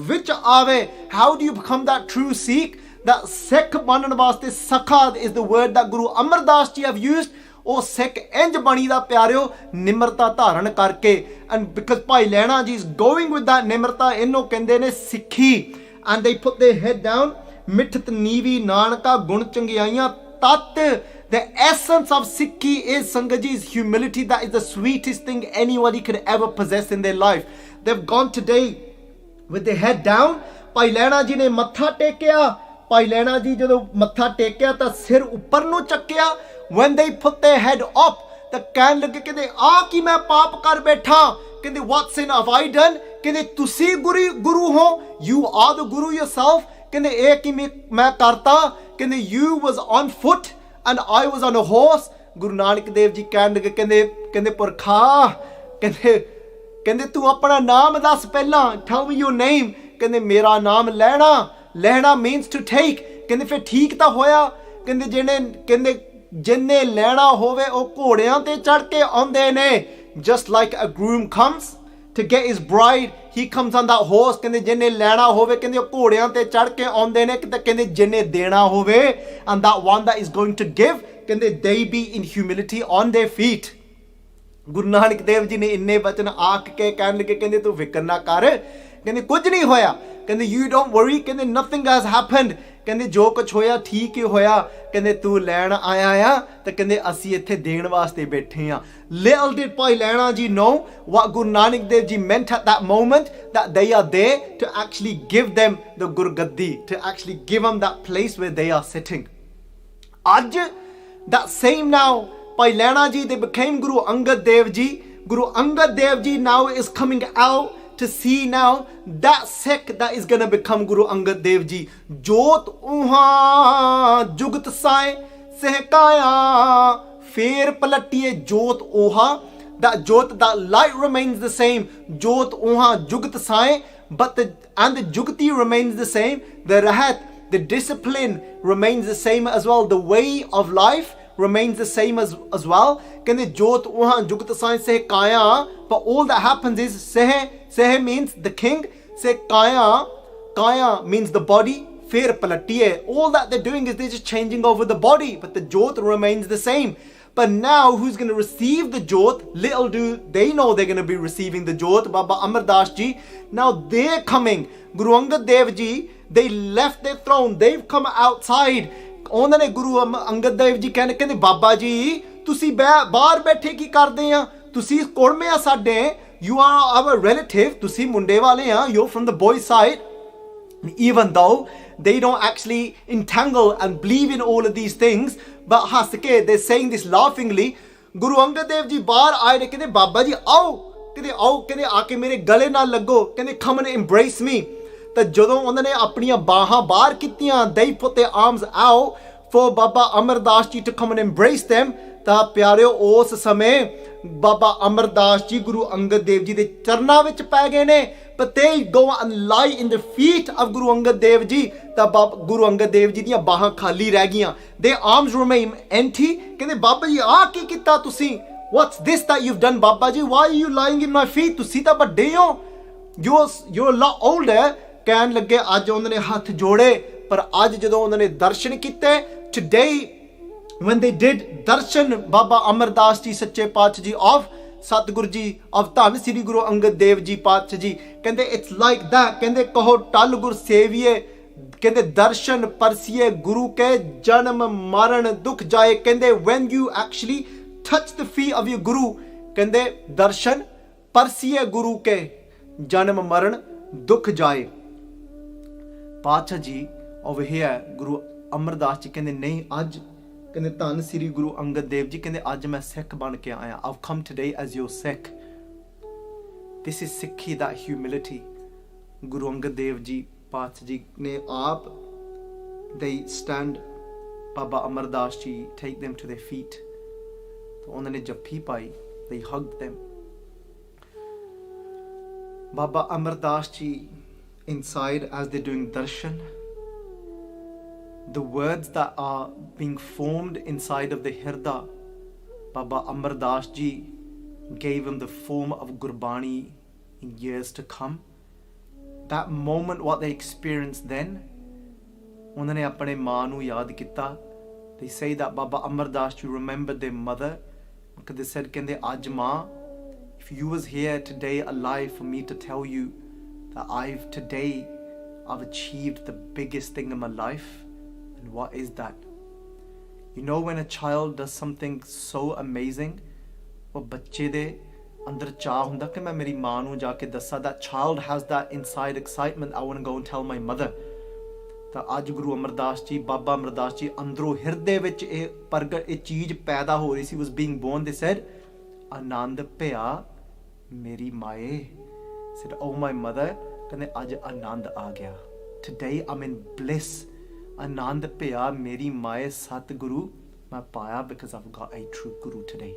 ਵਿੱਚ ਆਵੇ. how do you become that true Sikh? that ਸਿੱਖ ਬਣਨ ਵਾਸਤੇ ਸਖਾ is the word that Guru Amardas ji have used. ਉਹ ਸਿੱਖ ਇੰਜ ਬਣੀਦਾ ਪਿਆਰਿਓ ਨਿਮਰਤਾ ਧਾਰਨ ਕਰਕੇ. and because Bhai Lehna ji is going with that ਨਿਮਰਤਾ, ਇਹਨੂੰ ਕਹਿੰਦੇ ਨੇ ਸਿੱਖੀ. and they put their head down, ਮਿੱਠਤ ਨੀਵੀ ਨਾਨਕਾ ਗੁਣ ਚੰਗਿਆਈਆਂ ਤਤ. the essence of Sikhi is Sangaji's humility. that is the sweetest thing anybody could ever possess in their life. they've gone today with their head down. Bhai Lehna ji ਨੇ ਮੱਥਾ ਟੇਕਿਆ. ਭਾਈ ਲਹਿਣਾ ਜੀ ਜਦੋਂ ਮੱਥਾ ਟੇਕਿਆ ਤਾਂ ਸਿਰ ਉੱਪਰ ਨੂੰ ਚੱਕਿਆ. when they put their head up, ਤਾਂ ਕਹਿਣ ਲੱਗੇ ਕਹਿੰਦੇ ਆ ਕੀ ਮੈਂ ਪਾਪ ਕਰ ਬੈਠਾ, ਕਹਿੰਦੇ what sin have I done, ਕਹਿੰਦੇ ਤੁਸੀਂ ਗੁਰੂ ਹੋ, you are the Guru yourself, ਕਹਿੰਦੇ ਇਹ ਕੀ ਮੈਂ ਕਰਤਾ, ਕਹਿੰਦੇ you was on foot and I was on a horse. Guru Nanak Dev ji ਕਹਿਣ ਲੱਗੇ ਕਹਿੰਦੇ ਪੁਰਖਾ, ਕਹਿੰਦੇ ਤੂੰ ਆਪਣਾ ਨਾਮ ਦੱਸ ਪਹਿਲਾਂ, tell me your name. ਕਹਿੰਦੇ ਮੇਰਾ ਨਾਮ ਲਹਿਣਾ means to take. ਕਹਿੰਦੇ ਫਿਰ ਠੀਕ ਤਾਂ ਹੋਇਆ, ਕਹਿੰਦੇ ਜਿੰਨੇ ਲੈਣਾ ਹੋਵੇ ਉਹ ਘੋੜਿਆਂ ਤੇ ਚੜ ਕੇ ਆਉਂਦੇ ਨੇ. just like a groom comes to get his bride, he comes on that horse. ਕਹਿੰਦੇ ਜਿੰਨੇ ਲੈਣਾ ਹੋਵੇ ਕਹਿੰਦੇ ਉਹ ਘੋੜਿਆਂ ਤੇ ਚੜ ਕੇ ਆਉਂਦੇ ਨੇ, ਤੇ ਕਹਿੰਦੇ ਜਿੰਨੇ ਦੇਣਾ ਹੋਵੇ, and that one that is going to give, ਕਹਿੰਦੇ they be in humility on their feet. Guru Nanak Dev ji ਨੇ ਇੰਨੇ ਬਚਨ ਆਖ ਕੇ ਕਹਿਣ ਲੱਗੇ ਕਹਿੰਦੇ ਤੂੰ ਫਿਕਰ ਨਾ ਕਰ, ਕਹਿੰਦੇ ਕੁਝ ਨਹੀਂ ਹੋਇਆ, ਕਹਿੰਦੇ you don't worry, ਕਹਿੰਦੇ nothing has happened, ਕਹਿੰਦੇ ਜੋ ਕੁਝ ਹੋਇਆ ਠੀਕ ਹੀ ਹੋਇਆ, ਕਹਿੰਦੇ ਤੂੰ ਲੈਣ ਆਇਆ ਆ, ਤੇ ਕਹਿੰਦੇ ਅਸੀਂ ਇੱਥੇ ਦੇਣ ਵਾਸਤੇ ਬੈਠੇ ਆ. little did Bhai Lehna ji know what Guru Nanak Dev Ji meant at that moment, that they are there to actually give them the Gurgaddi, to actually give them that place where they are sitting. ਅੱਜ that same now Bhai Lehna ji, they became Guru Angad Dev Ji. Guru Angad Dev Ji now is coming out to see now that Sikh that is going to become Guru Angad Dev Ji. Jot uha jugat sai sehkaya ਫੇਰ ਪਲਟੀਏ ਜੋਤ ਓਹਾ, that jot, that light remains the same. Jot oha jugat sai, but the jugti remains the same. The rahat, the discipline remains the same as well. The way of life remains the same as well. Kende jot oha jugat sai se kaya, but all that happens is seh means the king, se kaya means the body. Fir palatiye, all that they're doing is they're just changing over the body, but the jot remains the same. But now who's going to receive the jot? Little do they know they're going to be receiving the jot. Baba Amar Das ji, now they're coming. Guru Angad Dev ji, they left their throne, they've come outside. ਉਹਨਾਂ ਨੇ ਗੁਰੂ ਅੰਗਦ ਦੇਵ ਜੀ ਕਹਿੰਦੇ ਬਾਬਾ ਜੀ ਤੁਸੀਂ ਬਾਹਰ ਬੈਠੇ ਕੀ ਕਰਦੇ ਆ, ਤੁਸੀਂ ਕੁੜਮੇ ਆ ਸਾਡੇ, you are our relative, ਤੁਸੀਂ ਮੁੰਡੇ ਵਾਲੇ ਆ, you're from the boy side. Even though they don't actually entangle and believe in all of these things, but hasike, they're saying this laughingly. Guru Angad Dev ji bahar aaye ne, kehde baba ji aao, kehde aake mere gale naal lago, kehde come and embrace me. ਤਾਂ ਜਦੋਂ ਉਹਨਾਂ ਨੇ ਆਪਣੀਆਂ ਬਾਹਾਂ ਬਾਹਰ ਕੀਤੀਆਂ, they put their arms out for Baba Amar Das ji to come and embrace them, ਤਾਂ ਪਿਆਰਿਓ ਉਸ ਸਮੇਂ ਬਾਬਾ ਅਮਰ ਦਾਸ ਜੀ ਗੁਰੂ ਅੰਗਦ ਦੇਵ ਜੀ ਦੇ ਚਰਨਾਂ ਵਿੱਚ ਪੈ ਗਏ ਨੇ. But they go and lie in the feet of Guru Angad Dev ji. ਤਾਂ ਗੁਰੂ ਅੰਗਦ ਦੇਵ ਜੀ ਦੀਆਂ ਬਾਹਾਂ ਖਾਲੀ ਰਹਿ ਗਈਆਂ. Their arms remain empty. ਕਹਿੰਦੇ ਬਾਬਾ ਜੀ ਆਹ ਕੀ ਕੀਤਾ ਤੁਸੀਂ? What's this that you've done, Baba ji? Why are you lying in my feet? ਤੁਸੀਂ ਤਾਂ ਵੱਡੇ ਹੋ, you're a lot older. ਕਹਿਣ ਲੱਗੇ ਅੱਜ ਉਹਨਾਂ ਨੇ ਹੱਥ ਜੋੜੇ, ਪਰ ਅੱਜ ਜਦੋਂ ਉਹਨਾਂ ਨੇ ਦਰਸ਼ਨ ਕੀਤੇ, today when they did darshan Baba Amar Das ji ਸੱਚੇ ਪਾਤਸ਼ਾਹ ਜੀ of ਸਤਿਗੁਰੂ ਜੀ of ਧੰਨ ਸ੍ਰੀ ਗੁਰੂ ਅੰਗਦ ਦੇਵ ਜੀ ਪਾਤਸ਼ਾਹ ਜੀ, ਕਹਿੰਦੇ it's like that. ਕਹਿੰਦੇ ਕਹੋ ਟਲ ਗੁਰ ਸੇਵੀਏ, ਕਹਿੰਦੇ ਦਰਸ਼ਨ ਪਰਸੀਏ ਗੁਰੂ ਕੇ ਜਨਮ ਮਰਨ ਦੁੱਖ ਜਾਏ. ਕਹਿੰਦੇ when you actually touch the feet of your guru, ਕਹਿੰਦੇ ਦਰਸ਼ਨ ਪਰਸੀਏ ਗੁਰੂ ਕੇ ਜਨਮ ਮਰਨ ਦੁੱਖ ਜਾਏ. ਪਾਤਸ਼ਾਹ ਜੀ over here ਗੁਰੂ ਅਮਰਦਾਸ ਜੀ ਕਹਿੰਦੇ ਨਹੀਂ, ਅੱਜ ਕਹਿੰਦੇ ਧੰਨ ਸ੍ਰੀ ਗੁਰੂ ਅੰਗਦ ਦੇਵ ਜੀ ਕਹਿੰਦੇ ਅੱਜ ਮੈਂ ਸਿੱਖ ਬਣ ਕੇ ਆਇਆ. I've come today as your Sikh. This is Sikhi, that humility. Guru Angad Dev ji ਪਾਤਸ਼ਾਹ ਜੀ ਨੇ ਆਪ they stand, Baba Amardas ji take them to their feet. ਤਾਂ ਉਹਨਾਂ ਨੇ ਜੱਫੀ ਪਾਈ, they hugged them. Baba Amardas ji inside as they're doing darshan, the words that are being formed inside of the hirda, Baba Amar Das ji gave him the form of Gurbani in years to come. That moment, what they experienced then, ਉਹਨਾਂ ਨੇ ਆਪਣੇ ਮਾਂ ਨੂੰ ਯਾਦ ਕੀਤਾ. They say that Baba Amar Das ji remembered their mother, because they said, ਕਹਿੰਦੇ ਅੱਜ ਮਾਂ, if you was here today alive for me to tell you that I've achieved the biggest thing in my life. And what is that? You know, when a child does something so amazing, ਉਹ ਬੱਚੇ ਦੇ ਅੰਦਰ ਚਾਹ ਹੁੰਦਾ ਕਿ ਮੈਂ ਮੇਰੀ ਮਾਂ ਨੂੰ ਜਾ ਕੇ ਦੱਸਾਂ. That child has that inside excitement. I want to go and tell my mother. ਤਾਂ ਅੱਜ ਗੁਰੂ ਅਮਰਦਾਸ ਜੀ, ਬਾਬਾ ਅਮਰਦਾਸ ਜੀ ਅੰਦਰੋਂ ਹਿਰਦੇ ਵਿੱਚ ਇਹ ਚੀਜ਼ ਪੈਦਾ ਹੋ ਰਹੀ ਸੀ, was being born. They said, ਆਨੰਦ ਭਿਆ ਮੇਰੀ ਮਾਏ. Said, oh my mother, ਕਹਿੰਦੇ ਅੱਜ ਆਨੰਦ ਆ ਗਿਆ. Today I'm in bliss. ਆਨੰਦ ਭਿਆ ਮੇਰੀ ਮਾਏ ਸਤਿਗੁਰੂ ਮੈਂ ਪਾਇਆ, because I've got a true guru today.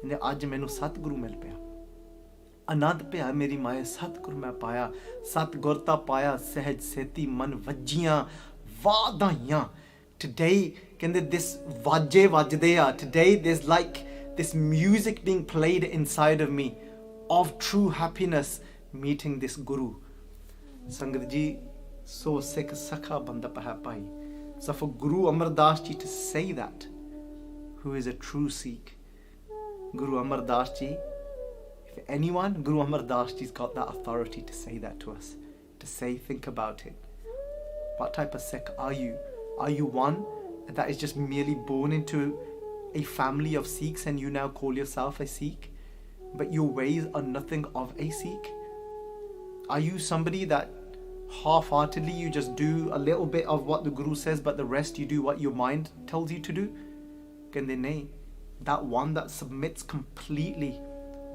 ਕਹਿੰਦੇ ਅੱਜ ਮੈਨੂੰ ਸਤਿਗੁਰੂ ਮਿਲ ਪਿਆ. ਆਨੰਦ ਭਿਆ ਮੇਰੀ ਮਾਏ ਸਤਿਗੁਰੂ ਮੈਂ ਪਾਇਆ, ਸਤਿਗੁਰਤਾ ਪਾਇਆ ਸਹਿਜ ਸੇਤੀ ਮਨ ਵੱਜੀਆਂ ਵਾਧਾਈਆਂ. Today ਕਹਿੰਦੇ this ਵਾਜੇ ਵੱਜਦੇ ਆ. Today there's like this music being played inside of me of true happiness, meeting this guru. ਸੰਗਤ ਜੀ, ਸੋ ਸਿੱਖ ਸਖਾ ਬੰਦਪ ਹੈ ਭਾਈ. So for Guru Amar Das ji to say that, who is a true Sikh, Guru Amar Das ji, if anyone, Guru Amar Das ji's got that authority to say that to us, to say, think about it. What type of Sikh are you? Are you one that is just merely born into a family of Sikhs and you now call yourself a Sikh, but your ways are nothing of a Sikh? Are you somebody that half-heartedly you just do a little bit of what the Guru says, but the rest you do what your mind tells you to do? Kende nahi, that one that submits completely.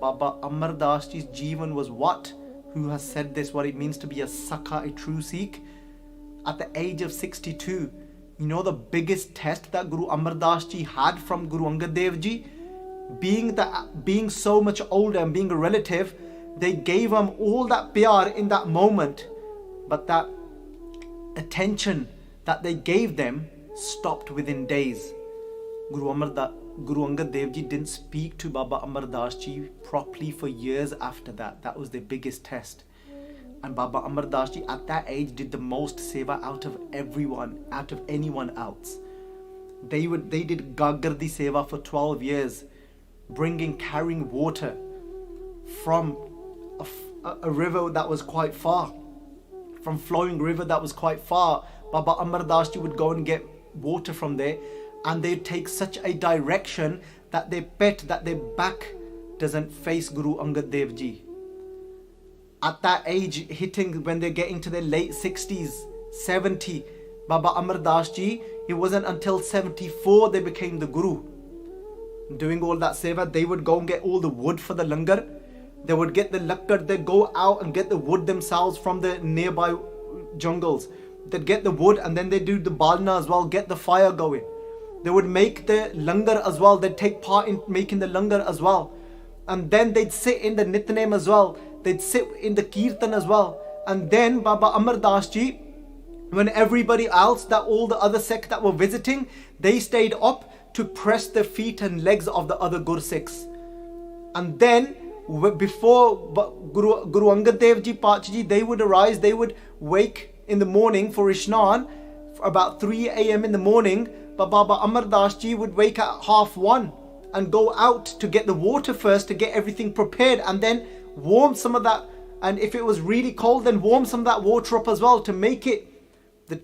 Baba Amar Das ji's Jeevan was what? Who has said this, what it means to be a Sakha, a true Sikh? At the age of 62, You know the biggest test that Guru Amar Das ji had from Guru Angad Dev ji? Being so much older and being a relative, they gave him all that pyar in that moment, but that attention that they gave them stopped within days. Guru Angad Dev ji didn't speak to Baba Amar Das ji properly for years after that. That was their biggest test. And Baba Amar Das ji at that age did the most seva out of anyone else. They did Gagardi seva for 12 years, carrying water from a river that was quite far, from flowing river that was quite far. Baba Amar Das ji would go and get water from there, and they'd take such a direction that their back doesn't face Guru Angad Dev ji. At that age, when they're getting to their late 60s, 70, Baba Amar Das ji, it wasn't until 74 they became the Guru. Doing all that seva, they would go and get all the wood for the langar. They would get the lakkad, they'd go out and get the wood themselves from the nearby jungles. They'd get the wood and then they'd do the balna as well, get the fire going. They would make the langar as well, they'd take part in making the langar as well. And then they'd sit in the nitnem as well. They'd sit in the kirtan as well. And then Baba Amar Das ji, when everybody else, all the other sect that were visiting, they stayed up to press the feet and legs of the other Gursikhs. And then before Guru Angad Dev ji Pacha ji, they would arise, they would wake in the morning for Ishnan about 3 a.m. in the morning. But Baba Amar Das ji would wake at 1:30 and go out to get the water first, to get everything prepared, and then warm some of that, and if it was really cold, then warm some of that water up as well to make it the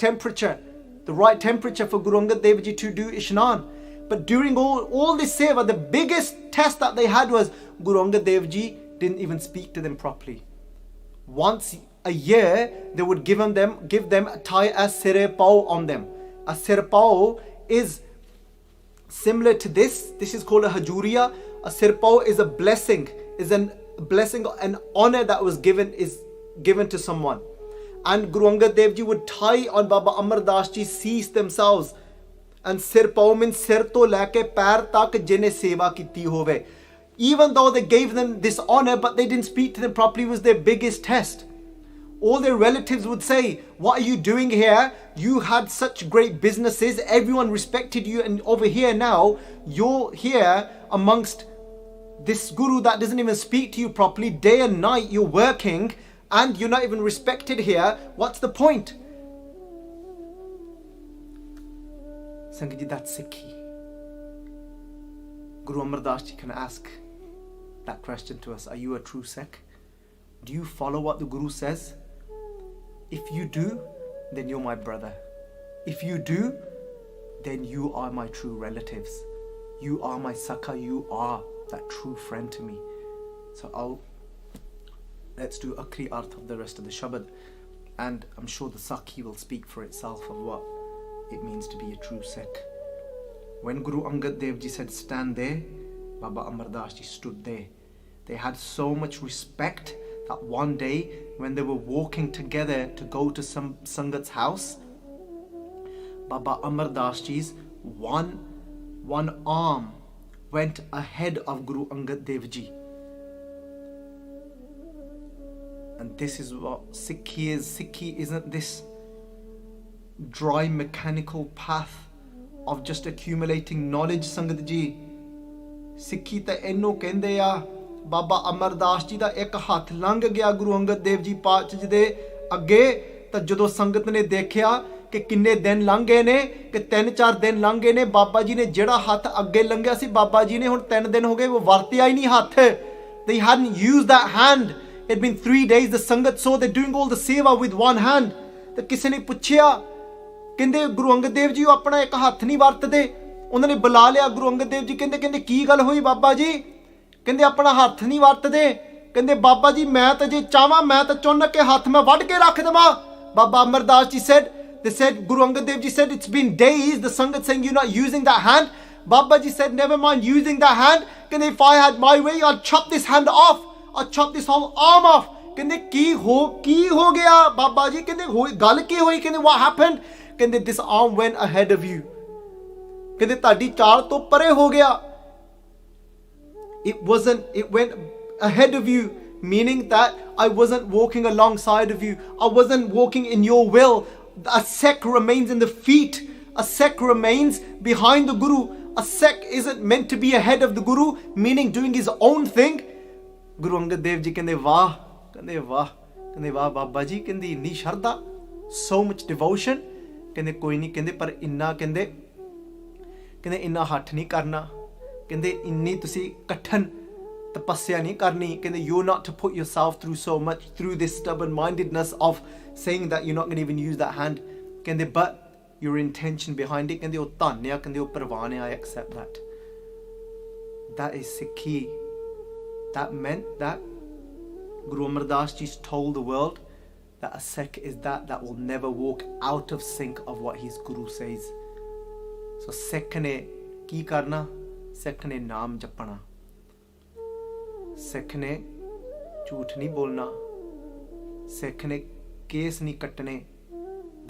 right temperature for Guru Angad Dev ji to do Ishnan. But during all this seva, the biggest test that they had was Guru Angad Dev ji didn't even speak to them properly. Once a year, they would give them tie a sirpao on them. A sirpao is similar to this. This is called a hajuriya. A sirpao is a blessing, blessing and honor that was given to someone. And Guru Angad Dev ji would tie on Baba Amar Das ji cease themselves. And sirpao means sir to leke pair tak jine seva kiti hove. Even though they gave them this honor, but they didn't speak to them properly, was their biggest test. All their relatives would say, what are you doing here? You had such great businesses, everyone respected you, and over here now, you're here amongst this guru that doesn't even speak to you properly. Day and night you're working and you're not even respected here. What's the point? Sangaji, that's Sikhi. Guru Amar Das ji can ask that question to us. Are you a true Sikh? Do you follow what the Guru says? If you do, then you're my brother. If you do, then you are my true relatives. You are my Sakha. You are that true friend to me. So let's do Akhri Arth of the rest of the Shabad, and I'm sure the Sakhi will speak for itself of what it means to be a true Sikh. When Guru Angad Dev ji said stand there, Baba Amar Das ji stood there. They had so much respect that one day when they were walking together to go to some Sangat's house, Baba Amar Das ji's one arm went ahead of Guru Angad Dev ji. And this is what Sikhi is. Sikhi isn't this dry mechanical path of just accumulating knowledge, Sangat ji. Sikhi ta eno kende ya. Baba Amar Das ji da ek hath lang gaya Guru Angad Dev ji Pacha ji de agge, ta jado Sangat ne dekhya कि किन्ने दिन लंघ गए ने कि 3-4 दिन लंघ गए ने बाबा जी ने जेड़ा हाथ अगे लंघिया सी बाबा जी ने हुण 3 दिन हो गए वो वरतिया ही नहीं हाथ. They hadn't used that hand. It had been 3 days. The Sangat saw they're doing all the seva with one hand. तो किसी ने पूछया कहंदे गुरु अंगद देव जी अपना एक हाथ नहीं वरतदे. उन्होंने बुला लिया गुरु अंगद देव जी कहंदे की गल होई बाबा जी कहंदे अपना हाथ नहीं वरतदे. कहंदे बाबा जी मैं तो जे चाहां मैं तो चुन के हाथ में वढ़ के रख देवां. बाबा अमरदास जी said Guru Angad Dev ji said it's been days. The Sangat saying you're not using that hand. Baba ji said never mind using that hand. कहंदे if I had my way I'd chop this hand off. I'd chop this whole arm off. कहंदे की हो गया बाबा जी. कहंदे गल की हुई. कहंदे what happened. ਕਹਿੰਦੇ this arm went ahead of you, ਕਹਿੰਦੇ ਤੁਹਾਡੀ ਚਾਲ ਤੋਂ ਪਰੇ ਹੋ ਗਿਆ. It went ahead of you, meaning that I wasn't walking alongside of you. I wasn't walking in your will. A Sikh remains in the feet. A Sikh remains behind the Guru. A Sikh isn't meant to be ahead of the Guru, meaning doing his own thing. Guru Angad Dev Ji ਕਹਿੰਦੇ ਵਾਹ, ਕਹਿੰਦੇ ਵਾਹ, ਕਹਿੰਦੇ ਵਾਹ ਬਾਬਾ ਜੀ, ਕਹਿੰਦੀ ਇੰਨੀ ਸ਼ਰਧਾ, so much devotion. ਕਹਿੰਦੇ ਕੋਈ ਨਹੀਂ, ਕਹਿੰਦੇ ਪਰ ਇੰਨਾ, ਕਹਿੰਦੇ ਇੰਨਾ ਹੱਠ ਨਹੀਂ ਕਰਨਾ, ਕਹਿੰਦੇ ਇੰਨੀ ਤੁਸੀਂ ਕਠਨ ਤਪੱਸਿਆ ਨਹੀਂ ਕਰਨੀ, ਕਹਿੰਦੇ you're not to put yourself through so much, through this stubborn mindedness of saying that you're not going to even use that hand, ਕਹਿੰਦੇ but your intention behind it, ਕਹਿੰਦੇ ਉਹ ਧੰਨ ਆ, ਕਹਿੰਦੇ ਉਹ ਪ੍ਰਵਾਨ ਆ, I accept that. That is Sikhi. That meant that Guru Amar Das Ji told the world that a Sikh is that will never walk out of sync of what his Guru says. So Sikh ne ki karna? Sikh ne naam japana. Sikh ne jhoot nahi bolna. Sikh ne case nahi katne.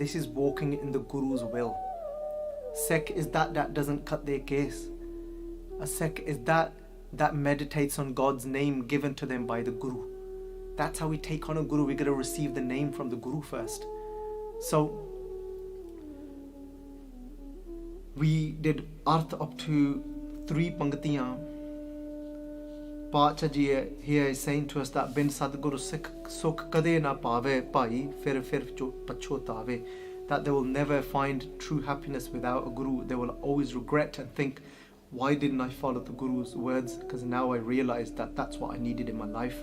This is walking in the Guru's will. Sikh is that doesn't cut their case. A Sikh is that meditates on God's name given to them by the Guru. That's how we take on a Guru. We got to receive the name from the Guru first. So we did Arth up to 3 Pangatiyan. Pacha ji here is saying to us that bin Sadguru Sikh sukh kade na pave bhai fir pachotave, that they will never find true happiness without a Guru. They will always regret and think, why didn't I follow the Guru's words? Because now I realized that that's what I needed in my life.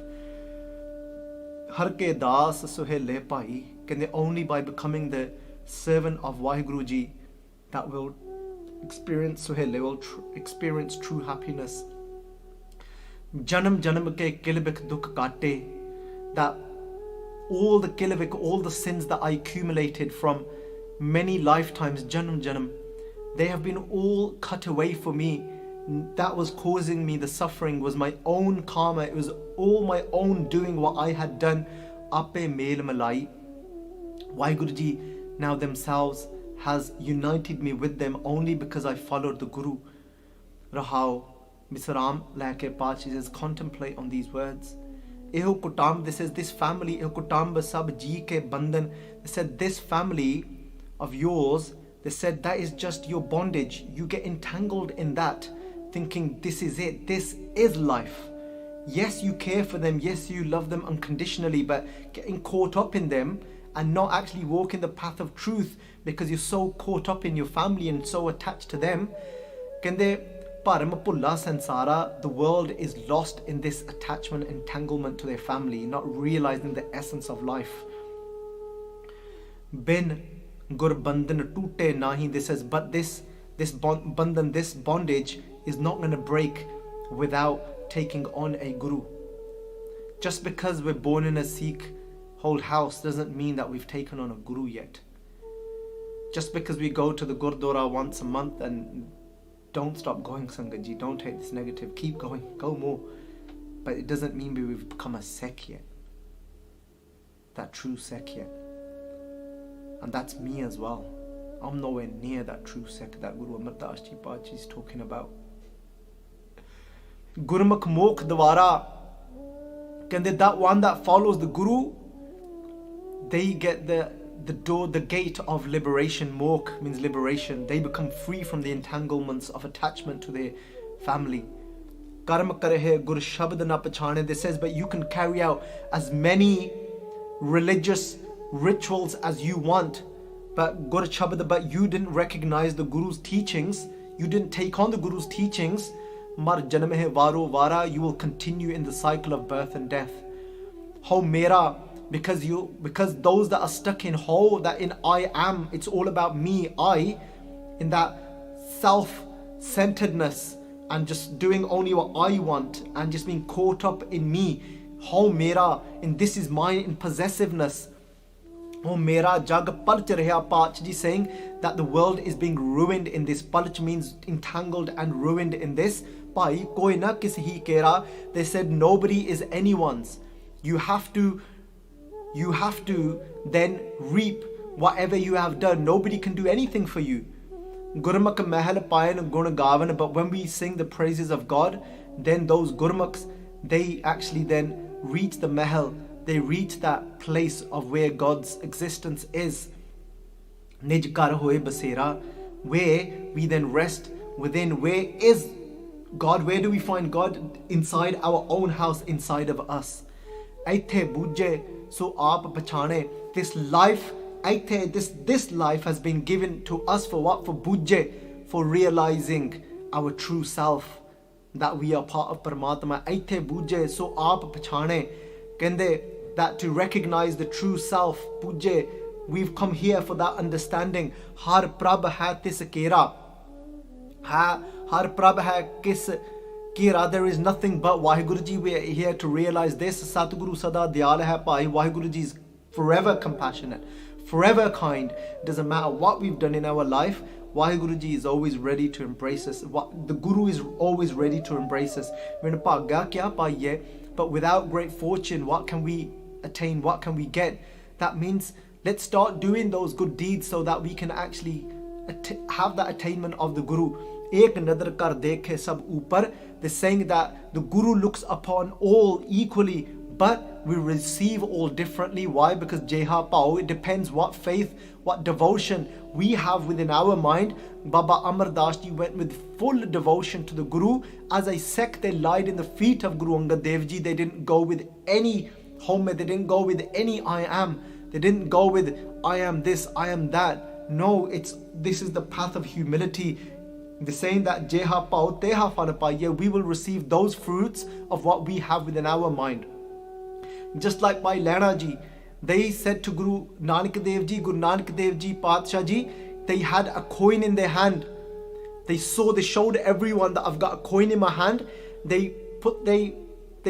Har ke das suhele pai, ਕਹਿੰਦੇ only by becoming the servant of Waheguru Ji that will experience suhele, will experience true happiness. Janam janam ke kilbik dukh kaate, that all the kilbik, all the sins that I accumulated from many lifetimes, janam janam, they have been all cut away for me. That was causing me the suffering was my own karma. It was all my own doing what I had done. Ape mel malai. Waheguru Ji now themselves has united me with them only because I followed the Guru. Rahau Misram Lake Pach says, contemplate on these words. Eho kutam, this is this family, eho kutam sab ji ke bandan. They said this family of yours, they said that is just your bondage. You get entangled in that, thinking this is it, this is life. Yes, you care for them, yes, you love them unconditionally, but getting caught up in them and not actually walking the path of truth because you're so caught up in your family and so attached to them. Kende param pulla sansara, the world is lost in this attachment, entanglement to their family, not realizing the essence of life. Bin gur bandhan toote nahi, this says, but this bandhan, this bondage is not going to break without taking on a Guru. Just because we're born in a Sikh whole house doesn't mean that we've taken on a Guru yet. Just because we go to the Gurdwara once a month, and don't stop going, Sangat Ji, don't take this negative, keep going, go more. But it doesn't mean we've become a Sikh yet. That true Sikh yet. And that's me as well. I'm nowhere near that true Sikh that Guru Amar Das Ji Pachi is talking about. Gurmukh Mokh Dwara, that one that follows the Guru, they get the door, the gate of liberation. Mokh means liberation. They become free from the entanglements of attachment to their family. Karma karehe gur shabd na pachane. This says, but you can carry out as many religious rituals as you want, but gur shabd, but you didn't recognize the Guru's teachings, you didn't take on the Guru's teachings, mar janam hai varo vara, you will continue in the cycle of birth and death. Ho mera, because those that are stuck in ho, that in I am, it's all about me, I, in that self-centeredness and just doing only what I want and just being caught up in me. Ho mera, in this is mine, in possessiveness. Oh mera jag palch reha, Pach Ji saying that the world is being ruined in this. Palch means entangled and ruined in this. Pai koi na kisi hi kera. They said nobody is anyone's. You have to then reap whatever you have done, nobody can do anything for you. Gurmukh mahal payan gun gavan, but when we sing the praises of God, then those gurmukhs, they actually then reach the mahal, they reach that place of where God's existence is. Nij kar hoye basera, where we then rest within. Where is God? Where do we find God? Inside our own house, inside of us. Aithe bujje so aap pachane. This life, this life has been given to us for what? For bujje, for realizing our true self, that we are part of Paramatma. Aithe bujje so aap pachane. Kende, that to recognize the true self, bujje, we've come here for that understanding. Har prabh hai tis kera. Har prabh hai kis kera. There is nothing but Waheguru Ji. We are here to realize this. Satguru sada diyal hai pai. Waheguru Ji is forever compassionate, forever kind. Doesn't matter what we've done in our life, Waheguru Ji is always ready to embrace us. The Guru is always ready to embrace us. But without great fortune, what can we attain? What can we get? That means let's start doing those good deeds so that we can actually have that attainment of the Guru. Ek nadar kar dekhe sab upar. The saying that the Guru looks upon all equally, but we receive all differently. Why? Because Jeha Pao, it depends what faith, what devotion we have within our mind. Baba Amar Das Ji went with full devotion to the Guru. As a sect, they lied in the feet of Guru Angad Dev Ji. They didn't go with any homage, they didn't go with any I am. They didn't go with I am this, I am that. No, this is the path of humility. The saying that Jeha Pao Teha Fal Paiye, we will receive those fruits of what we have within our mind. Just like by Lehna Ji, they said to Guru Nanak Dev Ji, Guru Nanak Dev Ji, Patsha Ji, they had a coin in their hand. They showed everyone that I've got a coin in my hand. They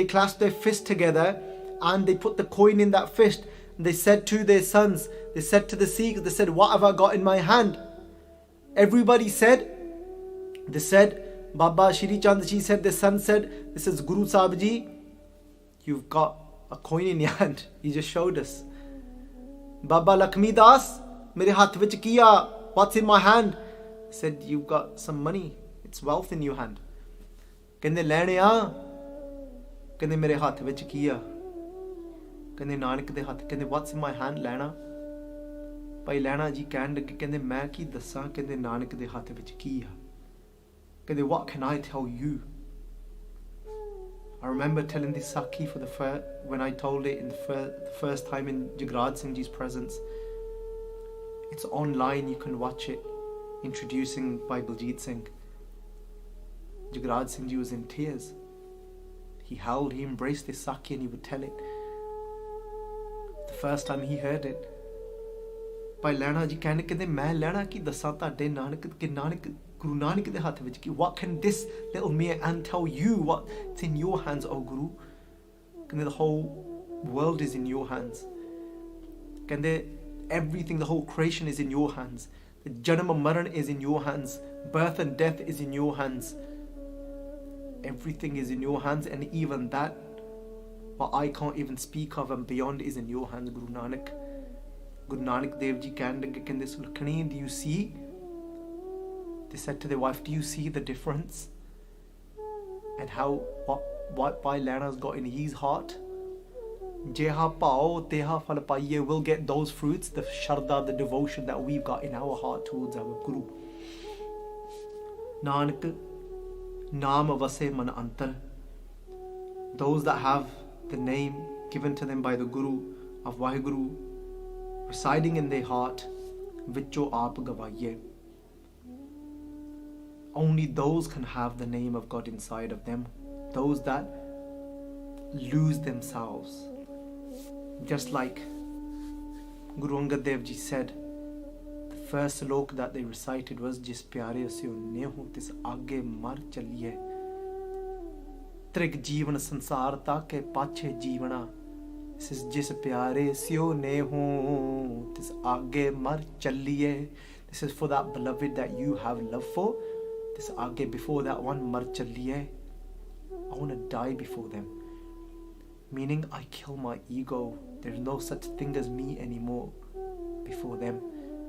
clasped their fist together and they put the coin in that fist. They said to their sons, they said to the Sikhs, they said, what have I got in my hand? Everybody said, they said, Baba Shri Chand Ji said, the son said, this is Guru Sahib Ji, you've got a coin in your hand. He just showed us. Baba Lakshmi Das, mere hath vich kiya, what's in my hand? He said, you've got some money, it's wealth in your hand. Kende lehne aa, kende mere hath vich kiya. Kende Nanak de hath, kende what's in my hand lehna? Bhai Lehna Ji ਕਹਿਣ ਲੱਗੇ ਕਹਿੰਦੇ ਮੈਂ ਕੀ ਦੱਸਾਂ ਕਹਿੰਦੇ ਨਾਨਕ ਦੇ ਹੱਥ ਵਿੱਚ ਕੀ ਆ ਕਹਿੰਦੇ what can I tell you? I remember telling this Sakhi when I told it in the first time in Jagraj Singh Ji's presence. It's online, you can watch it, introducing by Baljit Singh. Jagraj Singh Ji was in tears. He embraced this Sakhi and he would tell it. The first time he heard it, by Lehna Ji कहने कहते मैं लहना की दसा ताडे नानक के Nanak Guru Nanak de hath vich ki. What can this little mere ant tell you? What's in your hands, O Guru? Kende the whole world is in your hands. Kende everything, the whole creation is in your hands. The Janam and Maran is in your hands. Birth and death is in your hands. Everything is in your hands, and even that, what I can't even speak of and beyond, is in your hands, Guru Nanak. Guru Nanak Dev Ji kende Sulkhani, do you see? They said to their wife, do you see the difference? And how, what Bhai Lehna's got in his heart? Jeha Pao Teha Fal Paiye will get those fruits, the Sharda, the devotion that we've got in our heart towards our Guru. Nanak Naam Vase Man Antar. Those that have the name given to them by the Guru of Waheguru residing in their heart, Vicho Aap Gavaiye. Only those can have the name of God inside of them. Those that lose themselves. Just like Guru Angad Dev Ji said, the first slok that they recited was Jis pyare se neho tis aage mar chaliye. Trig jeevan sansar take pache jeevana. This is Jis pyare se neho tis aage mar chaliye. This is for that beloved that you have love for. This aage, before that one, mar chaliye. I want to die before them. Meaning I kill my ego. There's no such thing as me anymore. before them,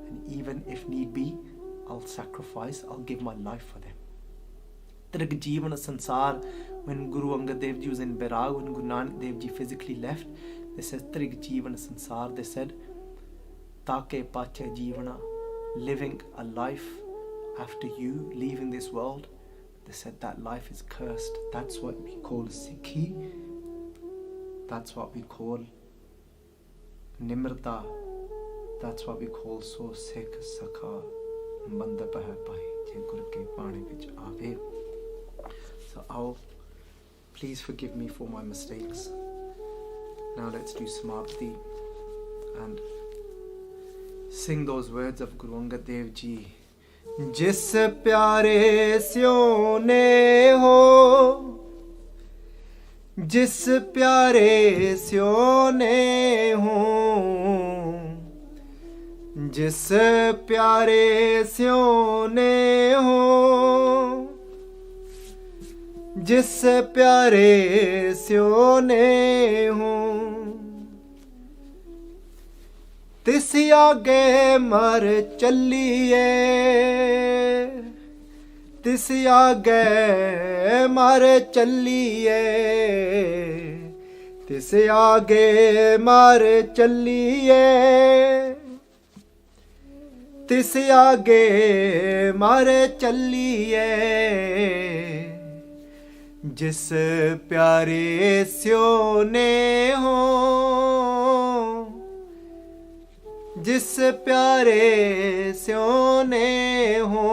and even if need be, I'll sacrifice, I'll give my life for them. Trig Jeevan Sansar, when Guru Angad Dev Ji was in Bairag, when Guru Nanak Dev Ji physically left, they said Trig Jeevan Sansar, they said Take Pache Jeevana, living a life after you leaving this world. They said that life is cursed. That's what we call Sikhi. That's what we call Nimrta. That's what we call So Sikh Sakha Banda Paha Pai Je Guru Ke Paane Vich Aave. So please forgive me for my mistakes. Now let's do Samadhi and sing those words of Guru Angad Dev Ji. Jis pyare syo ne ho, jis pyare syo ne ho, jis pyare syo ne ho, jis pyare syo ne ho, तिस आगे मर चलिए, तिस आगे मर चलिए, तिस आगे मर चलिए, तिस आगे मर चलिए, जिस प्यारे स्यो ने हो, जिस प्यारे स्यो ने हो।